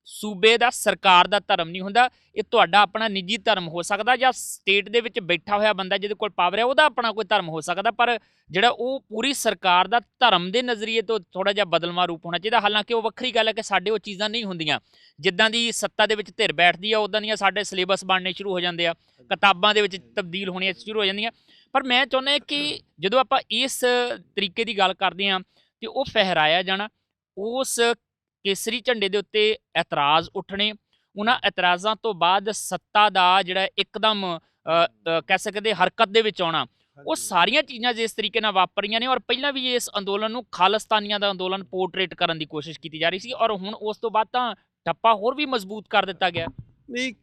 ਸੂਬੇ ਦਾ, ਸਰਕਾਰ ਦਾ ਧਰਮ ਨਹੀਂ ਹੁੰਦਾ। ਇਹ ਤੁਹਾਡਾ ਆਪਣਾ ਨਿੱਜੀ ਧਰਮ ਹੋ ਸਕਦਾ, ਜਾਂ ਸਟੇਟ ਦੇ ਵਿੱਚ ਬੈਠਾ ਹੋਇਆ ਬੰਦਾ ਜਿਹਦੇ ਕੋਲ ਪਾਵਰ ਹੈ ਉਹਦਾ ਆਪਣਾ ਕੋਈ ਧਰਮ ਹੋ ਸਕਦਾ। ਪਰ ਜਿਹੜਾ ਉਹ ਪੂਰੀ ਸਰਕਾਰ ਦਾ ਧਰਮ ਦੇ ਨਜ਼ਰੀਏ ਤੋਂ ਥੋੜ੍ਹਾ ਜਿਹਾ ਬਦਲਵਾਂ ਰੂਪ ਹੋਣਾ ਚਾਹੀਦਾ। ਹਾਲਾਂਕਿ ਉਹ ਵੱਖਰੀ ਗੱਲ ਹੈ ਕਿ ਸਾਡੇ ਉਹ ਚੀਜ਼ਾਂ ਨਹੀਂ ਹੁੰਦੀਆਂ। ਜਿੱਦਾਂ ਦੀ ਸੱਤਾ ਦੇ ਵਿੱਚ ਧਿਰ ਬੈਠਦੀ ਆ, ਉੱਦਾਂ ਦੀਆਂ ਸਾਡੇ ਸਿਲੇਬਸ ਬਣਨੇ ਸ਼ੁਰੂ ਹੋ ਜਾਂਦੇ ਆ, ਕਿਤਾਬਾਂ ਦੇ ਵਿੱਚ ਤਬਦੀਲ ਹੋਣੀਆਂ ਸ਼ੁਰੂ ਹੋ ਜਾਂਦੀਆਂ। ਪਰ ਮੈਂ ਚਾਹੁੰਦਾ ਕਿ ਜਦੋਂ ਆਪਾਂ ਇਸ ਤਰੀਕੇ ਦੀ ਗੱਲ ਕਰਦੇ ਹਾਂ ਤੇ ਉਹ ਫਹਿਰਾਇਆ ਜਾਣਾ, ਉਸ ਕੇਸਰੀ ਝੰਡੇ ਦੇ ਉੱਤੇ ਇਤਰਾਜ਼ ਉੱਠਣੇ, ਉਹਨਾਂ ਇਤਰਾਜ਼ਾਂ ਤੋਂ ਬਾਅਦ ਸੱਤਾ ਦਾ ਜਿਹੜਾ ਇੱਕਦਮ ਕਹਿ ਸਕਦੇ ਹਰਕਤ ਦੇ ਵਿੱਚ ਆਉਣਾ, ਉਹ ਸਾਰੀਆਂ ਚੀਜ਼ਾਂ ਜਿਸ ਤਰੀਕੇ ਨਾਲ ਵਾਪਰੀਆਂ ਨੇ। ਔਰ ਪਹਿਲਾਂ ਵੀ ਇਸ ਅੰਦੋਲਨ ਨੂੰ ਖਾਲਿਸਤਾਨੀਆਂ ਦਾ ਅੰਦੋਲਨ ਪੋਰਟਰੇਟ ਕਰਨ ਦੀ ਕੋਸ਼ਿਸ਼ ਕੀਤੀ ਜਾ ਰਹੀ ਸੀ, ਔਰ ਹੁਣ ਉਸ ਤੋਂ ਬਾਅਦ ਤਾਂ ਠੱਪਾ ਹੋਰ ਵੀ ਮਜ਼ਬੂਤ ਕਰ ਦਿੱਤਾ ਗਿਆ। ਨਹੀਂ,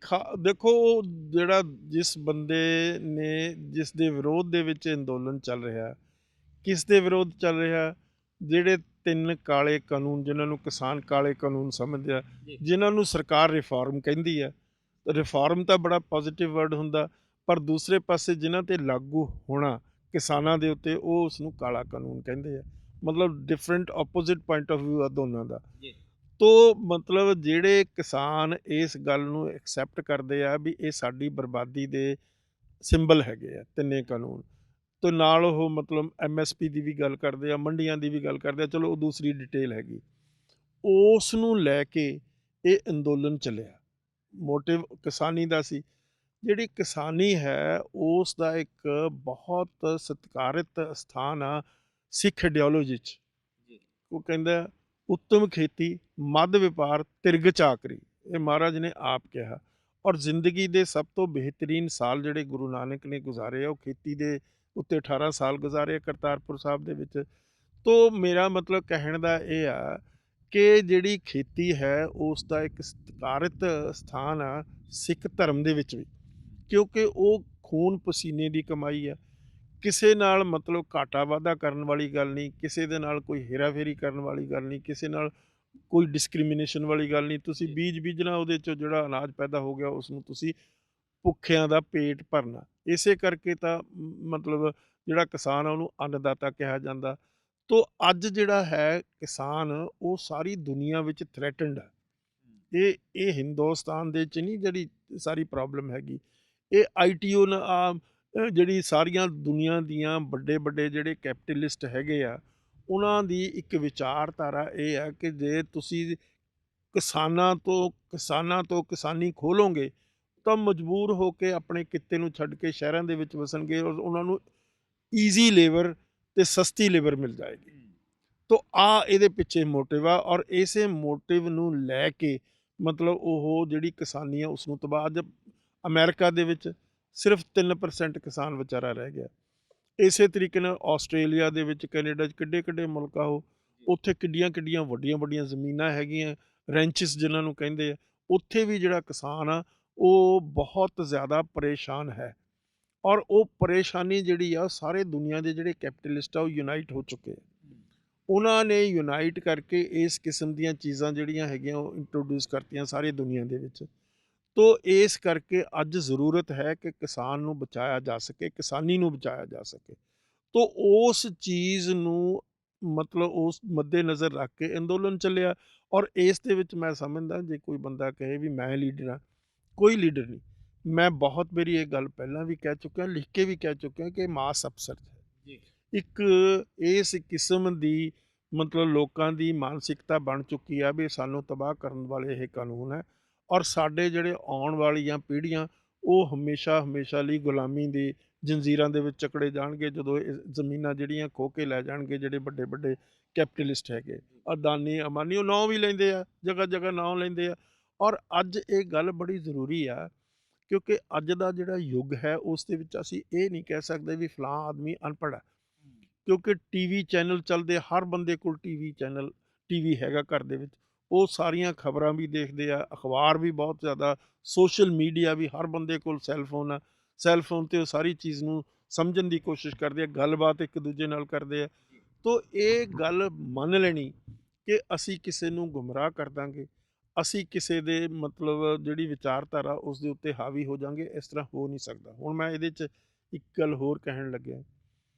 ਦੇਖੋ, ਜਿਹੜਾ ਜਿਸ ਬੰਦੇ ਨੇ, ਜਿਸ ਦੇ ਵਿਰੋਧ ਦੇ ਵਿੱਚ ਅੰਦੋਲਨ ਚੱਲ ਰਿਹਾ, ਕਿਸ ਦੇ ਵਿਰੋਧ ਚੱਲ ਰਿਹਾ? ਜਿਹੜੇ 3 ਕਾਲੇ ਕਾਨੂੰਨ, ਜਿਨ੍ਹਾਂ ਨੂੰ ਕਿਸਾਨ ਕਾਲੇ ਕਾਨੂੰਨ ਸਮਝਦੇ ਆ, ਜਿਨ੍ਹਾਂ ਨੂੰ ਸਰਕਾਰ ਰਿਫਾਰਮ ਕਹਿੰਦੀ ਆ। ਰਿਫਾਰਮ ਤਾਂ ਬੜਾ ਪੋਜ਼ੀਟਿਵ ਵਰਡ ਹੁੰਦਾ, ਪਰ ਦੂਸਰੇ ਪਾਸੇ ਜਿਨ੍ਹਾਂ 'ਤੇ ਲਾਗੂ ਹੋਣਾ ਕਿਸਾਨਾਂ ਦੇ ਉੱਤੇ, ਉਹ ਉਸ ਨੂੰ ਕਾਲਾ ਕਾਨੂੰਨ ਕਹਿੰਦੇ ਆ। ਮਤਲਬ different opposite point of view ਆ ਦੋਨਾਂ ਦਾ। ਤੋ ਮਤਲਬ ਜਿਹੜੇ ਕਿਸਾਨ ਇਸ ਗੱਲ ਨੂੰ ਐਕਸੈਪਟ ਕਰਦੇ ਆ ਵੀ ਇਹ ਸਾਡੀ ਬਰਬਾਦੀ ਦੇ ਸਿੰਬਲ ਹੈਗੇ ਆ 3 ਕਾਨੂੰਨ, ਤੋ ਨਾਲ ਉਹ ਮਤਲਬ MSP ਦੀ ਵੀ ਗੱਲ ਕਰਦੇ ਆ, ਮੰਡੀਆਂ ਦੀ ਵੀ ਗੱਲ ਕਰਦੇ ਆ, ਚਲੋ ਉਹ ਦੂਸਰੀ ਡਿਟੇਲ ਹੈਗੀ। ਉਸ ਨੂੰ ਲੈ ਕੇ ਇਹ ਅੰਦੋਲਨ ਚੱਲਿਆ, ਮੋਟਿਵ ਕਿਸਾਨੀ ਦਾ ਸੀ। ਜਿਹੜੀ ਕਿਸਾਨੀ ਹੈ ਉਸ ਦਾ ਇੱਕ ਬਹੁਤ ਸਤਿਕਾਰਿਤ ਸਥਾਨ ਆ ਸਿੱਖ ਆਈਡੀਓਲੋਜੀ 'ਚ। ਉਹ ਕਹਿੰਦਾ ਉੱਤਮ ਖੇਤੀ, ਮੱਧ ਵਪਾਰ, ਤਿਰਗ ਚਾਕਰੀ, ਇਹ ਮਹਾਰਾਜ ਨੇ ਆਪ ਕਿਹਾ। ਔਰ ਜ਼ਿੰਦਗੀ ਦੇ ਸਭ ਤੋਂ ਬਿਹਤਰੀਨ ਸਾਲ ਜਿਹੜੇ ਗੁਰੂ ਨਾਨਕ ਨੇ ਗੁਜ਼ਾਰੇ ਆ, ਉਹ ਖੇਤੀ ਦੇ ਉੱਤੇ 18 ਸਾਲ ਗੁਜ਼ਾਰੇ ਕਰਤਾਰਪੁਰ ਸਾਹਿਬ ਦੇ ਵਿੱਚ। ਤੋ ਮੇਰਾ ਮਤਲਬ ਕਹਿਣ ਦਾ ਇਹ ਆ ਕਿ ਜਿਹੜੀ ਖੇਤੀ ਹੈ ਉਸ ਦਾ ਇੱਕ ਸਤਿਕਾਰਿਤ ਸਥਾਨ ਆ ਸਿੱਖ ਧਰਮ ਦੇ ਵਿੱਚ ਵੀ, ਕਿਉਂਕਿ ਉਹ ਖੂਨ ਪਸੀਨੇ ਦੀ ਕਮਾਈ ਆ। ਕਿਸੇ ਨਾਲ ਮਤਲਬ ਘਾਟਾ ਵਾਧਾ ਕਰਨ ਵਾਲੀ ਗੱਲ ਨਹੀਂ, ਕਿਸੇ ਦੇ ਨਾਲ ਕੋਈ ਹੇਰਾ-ਫੇਰੀ ਕਰਨ ਵਾਲੀ ਗੱਲ ਨਹੀਂ, ਕਿਸੇ ਨਾਲ ਕੋਈ ਡਿਸਕ੍ਰਿਮੀਨੇਸ਼ਨ ਵਾਲੀ ਗੱਲ ਨਹੀਂ। ਤੁਸੀਂ ਜੀ। ਬੀਜ ਬੀਜਣਾ, ਉਹਦੇ 'ਚੋਂ ਜਿਹੜਾ ਅਨਾਜ ਪੈਦਾ ਹੋ ਗਿਆ ਉਸਨੂੰ ਤੁਸੀਂ ਭੁੱਖਿਆਂ ਦਾ ਪੇਟ ਭਰਨਾ। ਇਸੇ ਕਰਕੇ ਤਾਂ ਮਤਲਬ ਜਿਹੜਾ ਕਿਸਾਨ ਆ ਉਹਨੂੰ ਅੰਨਦਾਤਾ ਕਿਹਾ ਜਾਂਦਾ। ਤੋ ਅੱਜ ਜਿਹੜਾ ਹੈ ਕਿਸਾਨ, ਉਹ ਸਾਰੀ ਦੁਨੀਆ ਵਿੱਚ ਥ੍ਰੈਟਨਡ ਹੈ। ਇਹ ਹਿੰਦੁਸਤਾਨ ਦੇ 'ਚ ਨਹੀਂ ਜਿਹੜੀ ਸਾਰੀ ਪ੍ਰੋਬਲਮ ਹੈਗੀ। ਇਹ ਆਈਟੀਓ ਜਿਹੜੀ ਸਾਰੀਆਂ ਦੁਨੀਆ ਦੀਆਂ ਵੱਡੇ-ਵੱਡੇ ਜਿਹੜੇ ਕੈਪੀਟਲਿਸਟ ਹੈਗੇ ਆ, ਉਹਨਾਂ ਦੀ ਇੱਕ ਵਿਚਾਰਧਾਰਾ ਇਹ ਹੈ ਕਿ ਜੇ ਤੁਸੀਂ ਕਿਸਾਨਾਂ ਤੋਂ ਕਿਸਾਨੀ ਖੋਲੋਗੇ, ਤਾਂ ਮਜਬੂਰ ਹੋ ਕੇ ਆਪਣੇ ਕਿੱਤੇ ਨੂੰ ਛੱਡ ਕੇ ਸ਼ਹਿਰਾਂ ਦੇ ਵਿੱਚ ਵਸਣਗੇ ਔਰ ਉਹਨਾਂ ਨੂੰ ਈਜ਼ੀ ਲੇਬਰ ਤੇ ਸਸਤੀ ਲੇਬਰ ਮਿਲ ਜਾਏਗੀ। ਤੋ ਇਹਦੇ ਪਿੱਛੇ ਮੋਟਿਵ ਆ ਔਰ ਇਸੇ ਮੋਟਿਵ ਨੂੰ ਲੈ ਕੇ ਮਤਲਬ ਉਹ ਜਿਹੜੀ ਕਿਸਾਨੀ ਆ ਉਸਨੂੰ ਤਬਾਹ। ਅੱਜ ਅਮਰੀਕਾ ਦੇ ਵਿੱਚ ਸਿਰਫ 3% ਕਿਸਾਨ ਵਿਚਾਰਾ ਰਹਿ ਗਿਆ। ਇਸੇ ਤਰੀਕੇ ਨਾਲ ਆਸਟ੍ਰੇਲੀਆ ਦੇ ਵਿੱਚ, ਕੈਨੇਡਾ 'ਚ ਕਿੱਡੇ-ਕਿੱਡੇ ਮੁਲਕ ਆ ਉਹ, ਉੱਥੇ ਕਿੱਡੀਆਂ-ਕਿੱਡੀਆਂ ਵੱਡੀਆਂ-ਵੱਡੀਆਂ ਜ਼ਮੀਨਾਂ ਹੈਗੀਆਂ, ਰੈਂਚਿਸ ਜਿਨ੍ਹਾਂ ਨੂੰ ਕਹਿੰਦੇ ਆ। ਉੱਥੇ ਵੀ ਜਿਹੜਾ ਕਿਸਾਨ ਆ ਉਹ ਬਹੁਤ ਜ਼ਿਆਦਾ ਪਰੇਸ਼ਾਨ ਹੈ ਔਰ ਉਹ ਪਰੇਸ਼ਾਨੀ ਜਿਹੜੀ ਆ ਸਾਰੇ ਦੁਨੀਆ ਦੇ ਜਿਹੜੇ ਕੈਪੀਟਲਿਸਟ ਆ ਉਹ ਯੂਨਾਈਟ ਹੋ ਚੁੱਕੇ ਆ। ਉਹਨਾਂ ਨੇ ਯੂਨਾਈਟ ਕਰਕੇ ਇਸ ਕਿਸਮ ਦੀਆਂ ਚੀਜ਼ਾਂ ਜਿਹੜੀਆਂ ਹੈਗੀਆਂ ਉਹ ਇੰਟਰੋਡਿਊਸ ਕਰਤੀਆਂ ਸਾਰੀ ਦੁਨੀਆ ਦੇ ਵਿੱਚ। ਤੋ ਇਸ ਕਰਕੇ ਅੱਜ ਜ਼ਰੂਰਤ ਹੈ ਕਿ ਕਿਸਾਨ ਨੂੰ ਬਚਾਇਆ ਜਾ ਸਕੇ, ਕਿਸਾਨੀ ਨੂੰ ਬਚਾਇਆ ਜਾ ਸਕੇ। ਤੋ ਉਸ ਚੀਜ਼ ਨੂੰ ਮਤਲਬ ਉਸ ਮੱਦੇ-ਨਜ਼ਰ ਰੱਖ ਕੇ ਅੰਦੋਲਨ ਚੱਲਿਆ ਔਰ ਇਸ ਦੇ ਵਿੱਚ ਮੈਂ ਸਮਝਦਾ ਜੇ ਕੋਈ ਬੰਦਾ ਕਹੇ ਵੀ ਮੈਂ ਲੀਡਰ ਹਾਂ, ਕੋਈ ਲੀਡਰ ਨਹੀਂ। ਮੈਂ ਬਹੁਤ ਵਾਰੀ ਇਹ ਗੱਲ ਪਹਿਲਾਂ ਵੀ ਕਹਿ ਚੁੱਕਿਆ, ਲਿਖ ਕੇ ਵੀ ਕਹਿ ਚੁੱਕਿਆ ਕਿ ਮਾਸ ਅਪਸੈਟ ਹੈ। ਜੀ। ਇੱਕ ਇਸ ਕਿਸਮ ਦੀ ਮਤਲਬ ਲੋਕਾਂ ਦੀ ਮਾਨਸਿਕਤਾ ਬਣ ਚੁੱਕੀ ਆ ਵੀ ਸਾਨੂੰ ਤਬਾਹ ਕਰਨ ਵਾਲੇ ਇਹ ਕਾਨੂੰਨ ਹੈ ਔਰ ਸਾਡੇ ਜਿਹੜੇ ਆਉਣ ਵਾਲੀਆਂ ਪੀੜ੍ਹੀਆਂ ਉਹ ਹਮੇਸ਼ਾ ਲਈ ਗੁਲਾਮੀ ਦੀ ਜੰਜੀਰਾਂ ਦੇ ਵਿੱਚ ਜਕੜੇ ਜਾਣਗੇ ਜਦੋਂ ਇਹ ਜ਼ਮੀਨਾਂ ਜਿਹੜੀਆਂ ਖੋਹ ਕੇ ਲੈ ਜਾਣਗੇ ਜਿਹੜੇ ਵੱਡੇ-ਵੱਡੇ ਕੈਪੀਟਲਿਸਟ ਹੈਗੇ। ਅਦਾਨੀ, ਅੰਬਾਨੀ ਉਹ ਨਾਂ ਵੀ ਲੈਂਦੇ ਆ, ਜਗ੍ਹਾ-ਜਗ੍ਹਾ ਨਾਂ ਲੈਂਦੇ ਆ ਔਰ ਅੱਜ ਇਹ ਗੱਲ ਬੜੀ ਜ਼ਰੂਰੀ ਆ ਕਿਉਂਕਿ ਅੱਜ ਦਾ ਜਿਹੜਾ ਯੁੱਗ ਹੈ ਉਸ ਦੇ ਵਿੱਚ ਅਸੀਂ ਇਹ ਨਹੀਂ ਕਹਿ ਸਕਦੇ ਵੀ ਫਲਾਂ ਆਦਮੀ ਅਨਪੜ੍ਹ ਹੈ। ਕਿਉਂਕਿ ਟੀਵੀ ਚੈਨਲ ਚੱਲਦੇ, ਹਰ ਬੰਦੇ ਕੋਲ ਟੀਵੀ ਹੈਗਾ ਘਰ ਦੇ ਵਿੱਚ। ਉਹ ਸਾਰੀਆਂ ਖਬਰਾਂ ਵੀ ਦੇਖਦੇ ਆ, ਅਖਬਾਰ ਵੀ ਬਹੁਤ ਜ਼ਿਆਦਾ, ਸੋਸ਼ਲ ਮੀਡੀਆ ਵੀ, ਹਰ ਬੰਦੇ ਕੋਲ ਸੈੱਲਫੋਨ ਆ। ਸੈੱਲਫੋਨ 'ਤੇ ਉਹ ਸਾਰੀ ਚੀਜ਼ ਨੂੰ ਸਮਝਣ ਦੀ ਕੋਸ਼ਿਸ਼ ਕਰਦੇ ਆ, ਗੱਲਬਾਤ ਇੱਕ ਦੂਜੇ ਨਾਲ ਕਰਦੇ ਆ। ਤੋ ਇਹ ਗੱਲ ਮੰਨ ਲੈਣੀ ਕਿ ਅਸੀਂ ਕਿਸੇ ਨੂੰ ਗੁੰਮਰਾਹ ਕਰ ਦਾਂਗੇ, ਅਸੀਂ ਕਿਸੇ ਦੇ ਮਤਲਬ ਜਿਹੜੀ ਵਿਚਾਰਧਾਰਾ ਉਸ ਦੇ ਉੱਤੇ ਹਾਵੀ ਹੋ ਜਾਵਾਂਗੇ, ਇਸ ਤਰ੍ਹਾਂ ਹੋ ਨਹੀਂ ਸਕਦਾ। ਹੁਣ ਮੈਂ ਇਹਦੇ 'ਚ ਇੱਕ ਗੱਲ ਹੋਰ ਕਹਿਣ ਲੱਗਿਆ।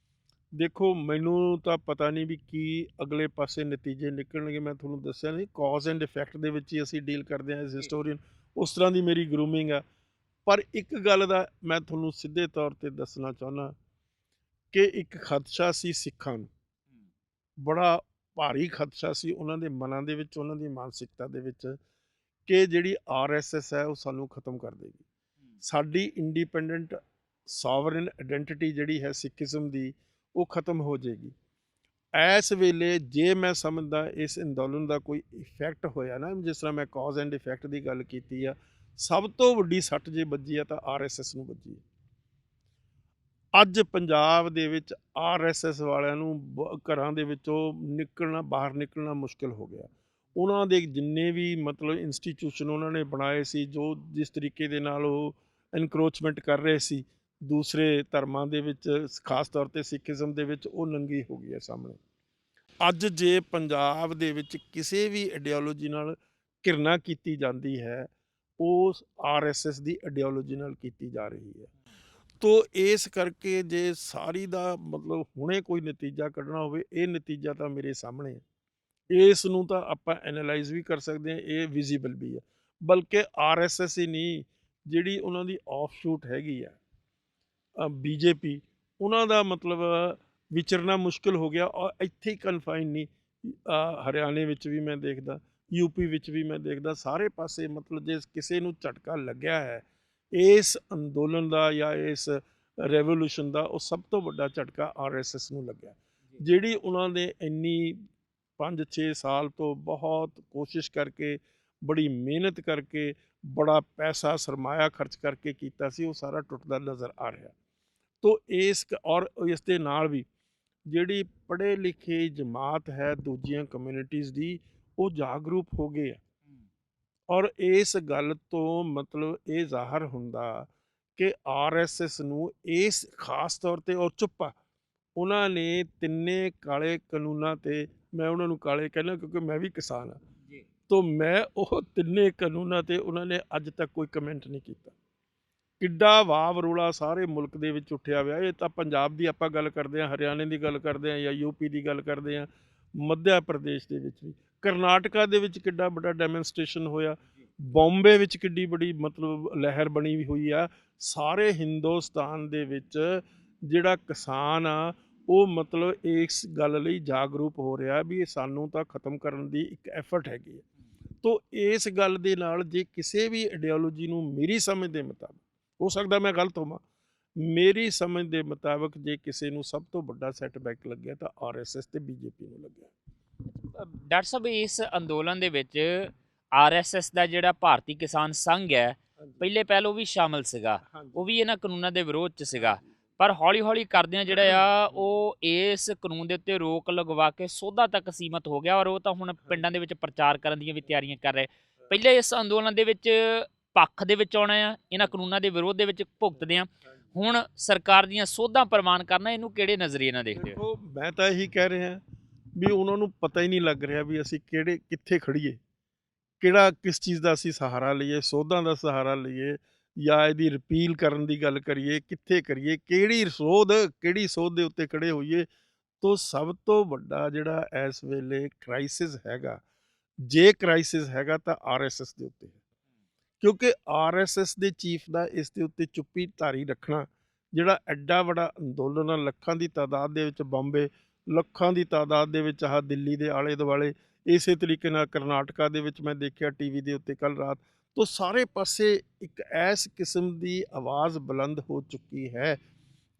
ਦੇਖੋ ਮੈਨੂੰ ਤਾਂ ਪਤਾ ਨਹੀਂ ਵੀ ਕੀ ਅਗਲੇ ਪਾਸੇ ਨਤੀਜੇ ਨਿਕਲਣਗੇ। ਮੈਂ ਤੁਹਾਨੂੰ ਦੱਸਿਆ ਨਹੀਂ ਕੌਜ਼ ਐਂਡ ਇਫੈਕਟ ਦੇ ਵਿੱਚ ਹੀ ਅਸੀਂ ਡੀਲ ਕਰਦੇ ਹਾਂ ਐਜ਼ ਹਿਸਟੋਰੀਅਨ। ਉਸ ਤਰ੍ਹਾਂ ਦੀ ਮੇਰੀ ਗਰੂਮਿੰਗ ਆ। ਪਰ ਇੱਕ ਗੱਲ ਦਾ ਮੈਂ ਤੁਹਾਨੂੰ ਸਿੱਧੇ ਤੌਰ 'ਤੇ ਦੱਸਣਾ ਚਾਹੁੰਦਾ ਕਿ ਇੱਕ ਖਦਸ਼ਾ ਸੀ ਸਿੱਖਾਂ ਨੂੰ, ਬੜਾ ਭਾਰੀ ਖਦਸ਼ਾ ਸੀ ਉਹਨਾਂ ਦੇ ਮਨਾਂ ਦੇ ਵਿੱਚ, ਉਹਨਾਂ ਦੀ ਮਾਨਸਿਕਤਾ ਦੇ ਵਿੱਚ ਕਿ ਜਿਹੜੀ ਆਰਐਸਐਸ ਹੈ ਉਹ ਸਾਨੂੰ ਖਤਮ ਕਰ ਦੇਗੀ। ਸਾਡੀ ਇੰਡੀਪੈਂਡੈਂਟ ਸੋਵਰਨ ਆਇਡੈਂਟੀਟੀ ਜਿਹੜੀ ਹੈ ਸਿੱਖੀਜ਼ਮ ਦੀ ਉਹ ਖਤਮ ਹੋ ਜਾਏਗੀ। ਇਸ ਵੇਲੇ ਜੇ ਮੈਂ ਸਮਝਦਾ ਇਸ ਅੰਦੋਲਨ ਦਾ ਕੋਈ ਇਫੈਕਟ ਹੋਇਆ ਨਾ, ਜਿਸ ਤਰ੍ਹਾਂ ਮੈਂ ਕੌਜ਼ ਐਂਡ ਇਫੈਕਟ ਦੀ ਗੱਲ ਕੀਤੀ ਆ, ਸਭ ਤੋਂ ਵੱਡੀ ਸੱਟ ਜੇ ਵੱਜੀ ਆ ਤਾਂ ਆਰਐਸਐਸ ਨੂੰ ਵੱਜੀ ਹੈ। ਅੱਜ ਪੰਜਾਬ ਦੇ ਵਿੱਚ ਆਰਐਸਐਸ ਵਾਲਿਆਂ ਨੂੰ ਘਰਾਂ ਦੇ ਵਿੱਚੋਂ ਬਾਹਰ ਨਿਕਲਣਾ ਮੁਸ਼ਕਿਲ ਹੋ ਗਿਆ। ਉਹਨਾਂ ਦੇ ਜਿੰਨੇ ਵੀ ਮਤਲਬ ਇੰਸਟੀਚਿਊਸ਼ਨ ਉਹਨਾਂ ਨੇ ਬਣਾਏ ਸੀ, ਜਿਸ ਤਰੀਕੇ ਦੇ ਨਾਲ ਉਹ ਐਨਕਰੋਚਮੈਂਟ ਕਰ ਰਹੇ ਸੀ ਦੂਸਰੇ ਧਰਮਾਂ ਦੇ ਵਿੱਚ, ਖਾਸ ਤੌਰ 'ਤੇ ਸਿੱਖੀਜ਼ਮ ਦੇ ਵਿੱਚ, ਉਹ ਨੰਗੀ ਹੋ ਗਈ ਹੈ ਸਾਹਮਣੇ। ਅੱਜ ਜੇ ਪੰਜਾਬ ਦੇ ਵਿੱਚ ਕਿਸੇ ਵੀ ਆਈਡੀਓਲੋਜੀ ਨਾਲ ਘਿਰਨਾ ਕੀਤੀ ਜਾਂਦੀ ਹੈ, ਉਸ ਆਰਐਸਐਸ ਦੀ ਆਈਡੀਓਲੋਜੀ ਨਾਲ ਕੀਤੀ ਜਾ ਰਹੀ ਹੈ। ਤੋ ਇਸ ਕਰਕੇ ਜੇ ਸਾਰੀ ਦਾ ਮਤਲਬ ਹੁਣੇ ਕੋਈ ਨਤੀਜਾ ਕੱਢਣਾ ਹੋਵੇ, ਇਹ ਨਤੀਜਾ ਤਾਂ ਮੇਰੇ ਸਾਹਮਣੇ ਹੈ। ਇਸ ਨੂੰ ਤਾਂ ਆਪਾਂ ਐਨਾਲਾਈਜ਼ ਵੀ ਕਰ ਸਕਦੇ ਹਾਂ, ਇਹ ਵਿਜ਼ੀਬਲ ਵੀ ਹੈ। ਬਲਕਿ ਆਰਐਸਐਸ ਹੀ ਨਹੀਂ, ਜਿਹੜੀ ਉਹਨਾਂ ਦੀ ਆਫਸ਼ੂਟ ਹੈਗੀ ਆ ਬੀਜੇਪੀ, ਉਹਨਾਂ ਦਾ ਮਤਲਬ ਵਿਚਰਨਾ ਮੁਸ਼ਕਿਲ ਹੋ ਗਿਆ ਔਰ ਇੱਥੇ ਹੀ ਕਨਫਾਈਨ ਨਹੀਂ, ਹਰਿਆਣੇ ਵਿੱਚ ਵੀ ਮੈਂ ਦੇਖਦਾ, ਯੂਪੀ ਵਿੱਚ ਵੀ ਮੈਂ ਦੇਖਦਾ, ਸਾਰੇ ਪਾਸੇ ਮਤਲਬ ਜੇ ਕਿਸੇ ਨੂੰ ਝਟਕਾ ਲੱਗਿਆ ਹੈ ਇਸ ਅੰਦੋਲਨ ਦਾ ਜਾਂ ਇਸ ਰੈਵੋਲੂਸ਼ਨ ਦਾ, ਉਹ ਸਭ ਤੋਂ ਵੱਡਾ ਝਟਕਾ ਆਰਐਸਐਸ ਨੂੰ ਲੱਗਿਆ। ਜਿਹੜੀ ਉਹਨਾਂ ਦੇ ਇੰਨੀ 5-6 ਸਾਲ ਤੋਂ ਬਹੁਤ ਕੋਸ਼ਿਸ਼ ਕਰਕੇ, ਬੜੀ ਮਿਹਨਤ ਕਰਕੇ, ਬੜਾ ਪੈਸਾ ਸਰਮਾਇਆ ਖਰਚ ਕਰਕੇ ਕੀਤਾ ਸੀ, ਉਹ ਸਾਰਾ ਟੁੱਟਦਾ ਨਜ਼ਰ ਆ ਰਿਹਾ। ਤੋ ਔਰ ਇਸ ਦੇ ਨਾਲ ਵੀ ਜਿਹੜੀ ਪੜ੍ਹੇ ਲਿਖੇ ਜਮਾਤ ਹੈ ਦੂਜੀਆਂ ਕਮਿਊਨਿਟੀਜ਼ ਦੀ, ਉਹ ਜਾਗਰੂਕ ਹੋ ਗਏ ਆ ਔਰ ਇਸ ਗੱਲ ਤੋਂ ਮਤਲਬ ਇਹ ਜ਼ਾਹਰ ਹੁੰਦਾ ਕਿ ਆਰਐਸਐਸ ਨੂੰ ਇਸ ਖਾਸ ਤੌਰ ਤੇ ਔਰ ਚੁੱਪ ਆ, ਉਹਨਾਂ ਨੇ ਤਿੰਨੇ ਕਾਲੇ ਕਾਨੂੰਨਾਂ ਤੇ, ਮੈਂ ਉਹਨਾਂ ਨੂੰ ਕਾਲੇ ਕਹਿੰਦਾ ਕਿਉਂਕਿ ਮੈਂ ਵੀ ਕਿਸਾਨ ਆ, ਜੀ ਤੋ ਮੈਂ ਉਹ ਤਿੰਨੇ ਕਾਨੂੰਨਾਂ ਤੇ ਉਹਨਾਂ ਨੇ ਅੱਜ ਤੱਕ ਕੋਈ ਕਮੈਂਟ ਨਹੀਂ ਕੀਤਾ। ਕਿੱਡਾ ਵਾਵ ਰੌਲਾ ਸਾਰੇ ਮੁਲਕ ਦੇ ਵਿੱਚ ਉੱਠਿਆ ਹੋਇਆ। ਇਹ ਤਾਂ ਪੰਜਾਬ ਦੀ ਆਪਾਂ ਗੱਲ ਕਰਦੇ ਹਾਂ, ਹਰਿਆਣੇ ਦੀ ਗੱਲ ਕਰਦੇ ਹਾਂ, ਜਾਂ ਯੂਪੀ ਦੀ ਗੱਲ ਕਰਦੇ ਹਾਂ, ਮੱਧ ਪ੍ਰਦੇਸ਼ ਦੇ ਵਿੱਚ ਵੀ, ਕਰਨਾਟਕਾ ਦੇ ਵਿੱਚ ਕਿੱਡਾ ਵੱਡਾ ਡੈਮੋਨਸਟ੍ਰੇਸ਼ਨ ਹੋਇਆ, ਬੰਬੇ ਵਿੱਚ ਕਿੱਡੀ ਬੜੀ ਮਤਲਬ ਲਹਿਰ ਬਣੀ ਵੀ ਹੋਈ ਆ। ਸਾਰੇ ਹਿੰਦੁਸਤਾਨ ਦੇ ਵਿੱਚ ਜਿਹੜਾ ਕਿਸਾਨ ਆ ਉਹ ਮਤਲਬ ਇਸ ਗੱਲ ਲਈ ਜਾਗਰੂਕ ਹੋ ਰਿਹਾ ਵੀ ਇਹ ਸਾਨੂੰ ਤਾਂ ਖਤਮ ਕਰਨ ਦੀ ਇੱਕ ਐਫਰਟ ਹੈਗੀ ਹੈ। ਤੋ ਇਸ ਗੱਲ ਦੇ ਨਾਲ ਜੇ ਕਿਸੇ ਵੀ ਆਈਡੀਓਲੋਜੀ ਨੂੰ, ਮੇਰੀ ਸਮਝ ਦੇ ਮੁਤਾਬਕ, ਹੋ ਸਕਦਾ ਮੈਂ ਗਲਤ ਹੋਵਾਂ, ਮੇਰੀ ਸਮਝ ਦੇ ਮੁਤਾਬਕ ਜੇ ਕਿਸੇ ਨੂੰ ਸਭ ਤੋਂ ਵੱਡਾ ਸੈਟਬੈਕ ਲੱਗਿਆ ਤਾਂ ਆਰਐਸਐਸ ਤੇ ਬੀਜੇਪੀ ਨੂੰ ਲੱਗਿਆ। ਡਾਕਟਰ ਸਾਹਿਬ, ਇਸ ਅੰਦੋਲਨ ਦੇ ਵਿੱਚ ਆਰਐਸਐਸ ਦਾ ਜਿਹੜਾ ਭਾਰਤੀ ਕਿਸਾਨ ਸੰਘ ਹੈ, ਪਹਿਲੇ ਪਹਿਲੋਂ ਵੀ ਸ਼ਾਮਲ ਸੀਗਾ, ਉਹ ਵੀ ਇਹਨਾਂ ਕਾਨੂੰਨਾਂ ਦੇ ਵਿਰੋਧ 'ਚ ਸੀਗਾ, ਪਰ ਹੌਲੀ ਹੌਲੀ ਕਰਦਿਆਂ ਜਿਹੜਾ ਆ ਉਹ ਇਸ ਕਾਨੂੰਨ ਦੇ ਉੱਤੇ ਰੋਕ ਲਗਵਾ ਕੇ ਸੋਧਾਂ ਤੱਕ ਸੀਮਤ ਹੋ ਗਿਆ, ਔਰ ਉਹ ਤਾਂ ਹੁਣ ਪਿੰਡਾਂ ਦੇ ਵਿੱਚ ਪ੍ਰਚਾਰ ਕਰਨ ਦੀਆਂ ਵੀ ਤਿਆਰੀਆਂ ਕਰ ਰਹੇ। ਪਹਿਲੇ ਇਸ ਅੰਦੋਲਨ ਦੇ ਵਿੱਚ ਪੱਖ ਦੇ ਵਿੱਚ ਆਉਣਾ ਆ, ਇਹਨਾਂ ਕਾਨੂੰਨਾਂ ਦੇ ਵਿਰੋਧ ਦੇ ਵਿੱਚ ਭੁਗਤਦੇ ਆ, ਹੁਣ ਸਰਕਾਰ ਦੀਆਂ ਸੋਧਾਂ ਪ੍ਰਵਾਨ ਕਰਨਾ, ਇਹਨੂੰ ਕਿਹੜੇ ਨਜ਼ਰੀਏ ਨਾਲ ਦੇਖਦੇ ਹੋ? ਦੇਖੋ, ਮੈਂ ਤਾਂ ਇਹੀ ਕਹਿ ਰਿਹਾ ਵੀ ਉਹਨਾਂ ਨੂੰ ਪਤਾ ਹੀ ਨਹੀਂ ਲੱਗ ਰਿਹਾ ਵੀ ਅਸੀਂ ਕਿੱਥੇ ਖੜੀਏ, ਕਿਹੜਾ ਕਿਸ ਚੀਜ਼ ਦਾ ਅਸੀਂ ਸਹਾਰਾ ਲਈਏ, ਸੋਧਾਂ ਦਾ ਸਹਾਰਾ ਲਈਏ ਜਾਂ ਇਹਦੀ ਰਿਪੀਲ ਕਰਨ ਦੀ ਗੱਲ ਕਰੀਏ, ਕਿੱਥੇ ਕਰੀਏ, ਕਿਹੜੀ ਸੋਧ ਦੇ ਉੱਤੇ ਖੜੇ ਹੋਈਏ। ਤੋ ਸਭ ਤੋਂ ਵੱਡਾ ਜਿਹੜਾ ਇਸ ਵੇਲੇ ਕ੍ਰਾਈਸਿਸ ਹੈਗਾ, ਜੇ ਕ੍ਰਾਈਸਿਸ ਹੈਗਾ ਤਾਂ ਆਰਐਸਐਸ ਦੇ ਉੱਤੇ ਹੈ, ਕਿਉਂਕਿ ਆਰਐਸਐਸ ਦੇ ਚੀਫ ਦਾ ਇਸ ਦੇ ਉੱਤੇ ਚੁੱਪੀ ਧਾਰੀ ਰੱਖਣਾ, ਜਿਹੜਾ ਐਡਾ ਵੱਡਾ ਅੰਦੋਲਨ ਆ, ਲੱਖਾਂ ਦੀ ਤਾਦਾਦ ਦੇ ਵਿੱਚ ਬੰਬੇ, ਲੱਖਾਂ ਦੀ ਤਾਦਾਦ ਦੇ ਵਿੱਚ ਆਹ ਦਿੱਲੀ ਦੇ ਆਲੇ ਦੁਆਲੇ, ਇਸੇ ਤਰੀਕੇ ਨਾਲ ਕਰਨਾਟਕਾ ਦੇ ਵਿੱਚ ਮੈਂ ਦੇਖਿਆ ਟੀਵੀ ਦੇ ਉੱਤੇ ਕੱਲ੍ਹ ਰਾਤ, ਤੋਂ ਸਾਰੇ ਪਾਸੇ ਇੱਕ ਐਸ ਕਿਸਮ ਦੀ ਆਵਾਜ਼ ਬੁਲੰਦ ਹੋ ਚੁੱਕੀ ਹੈ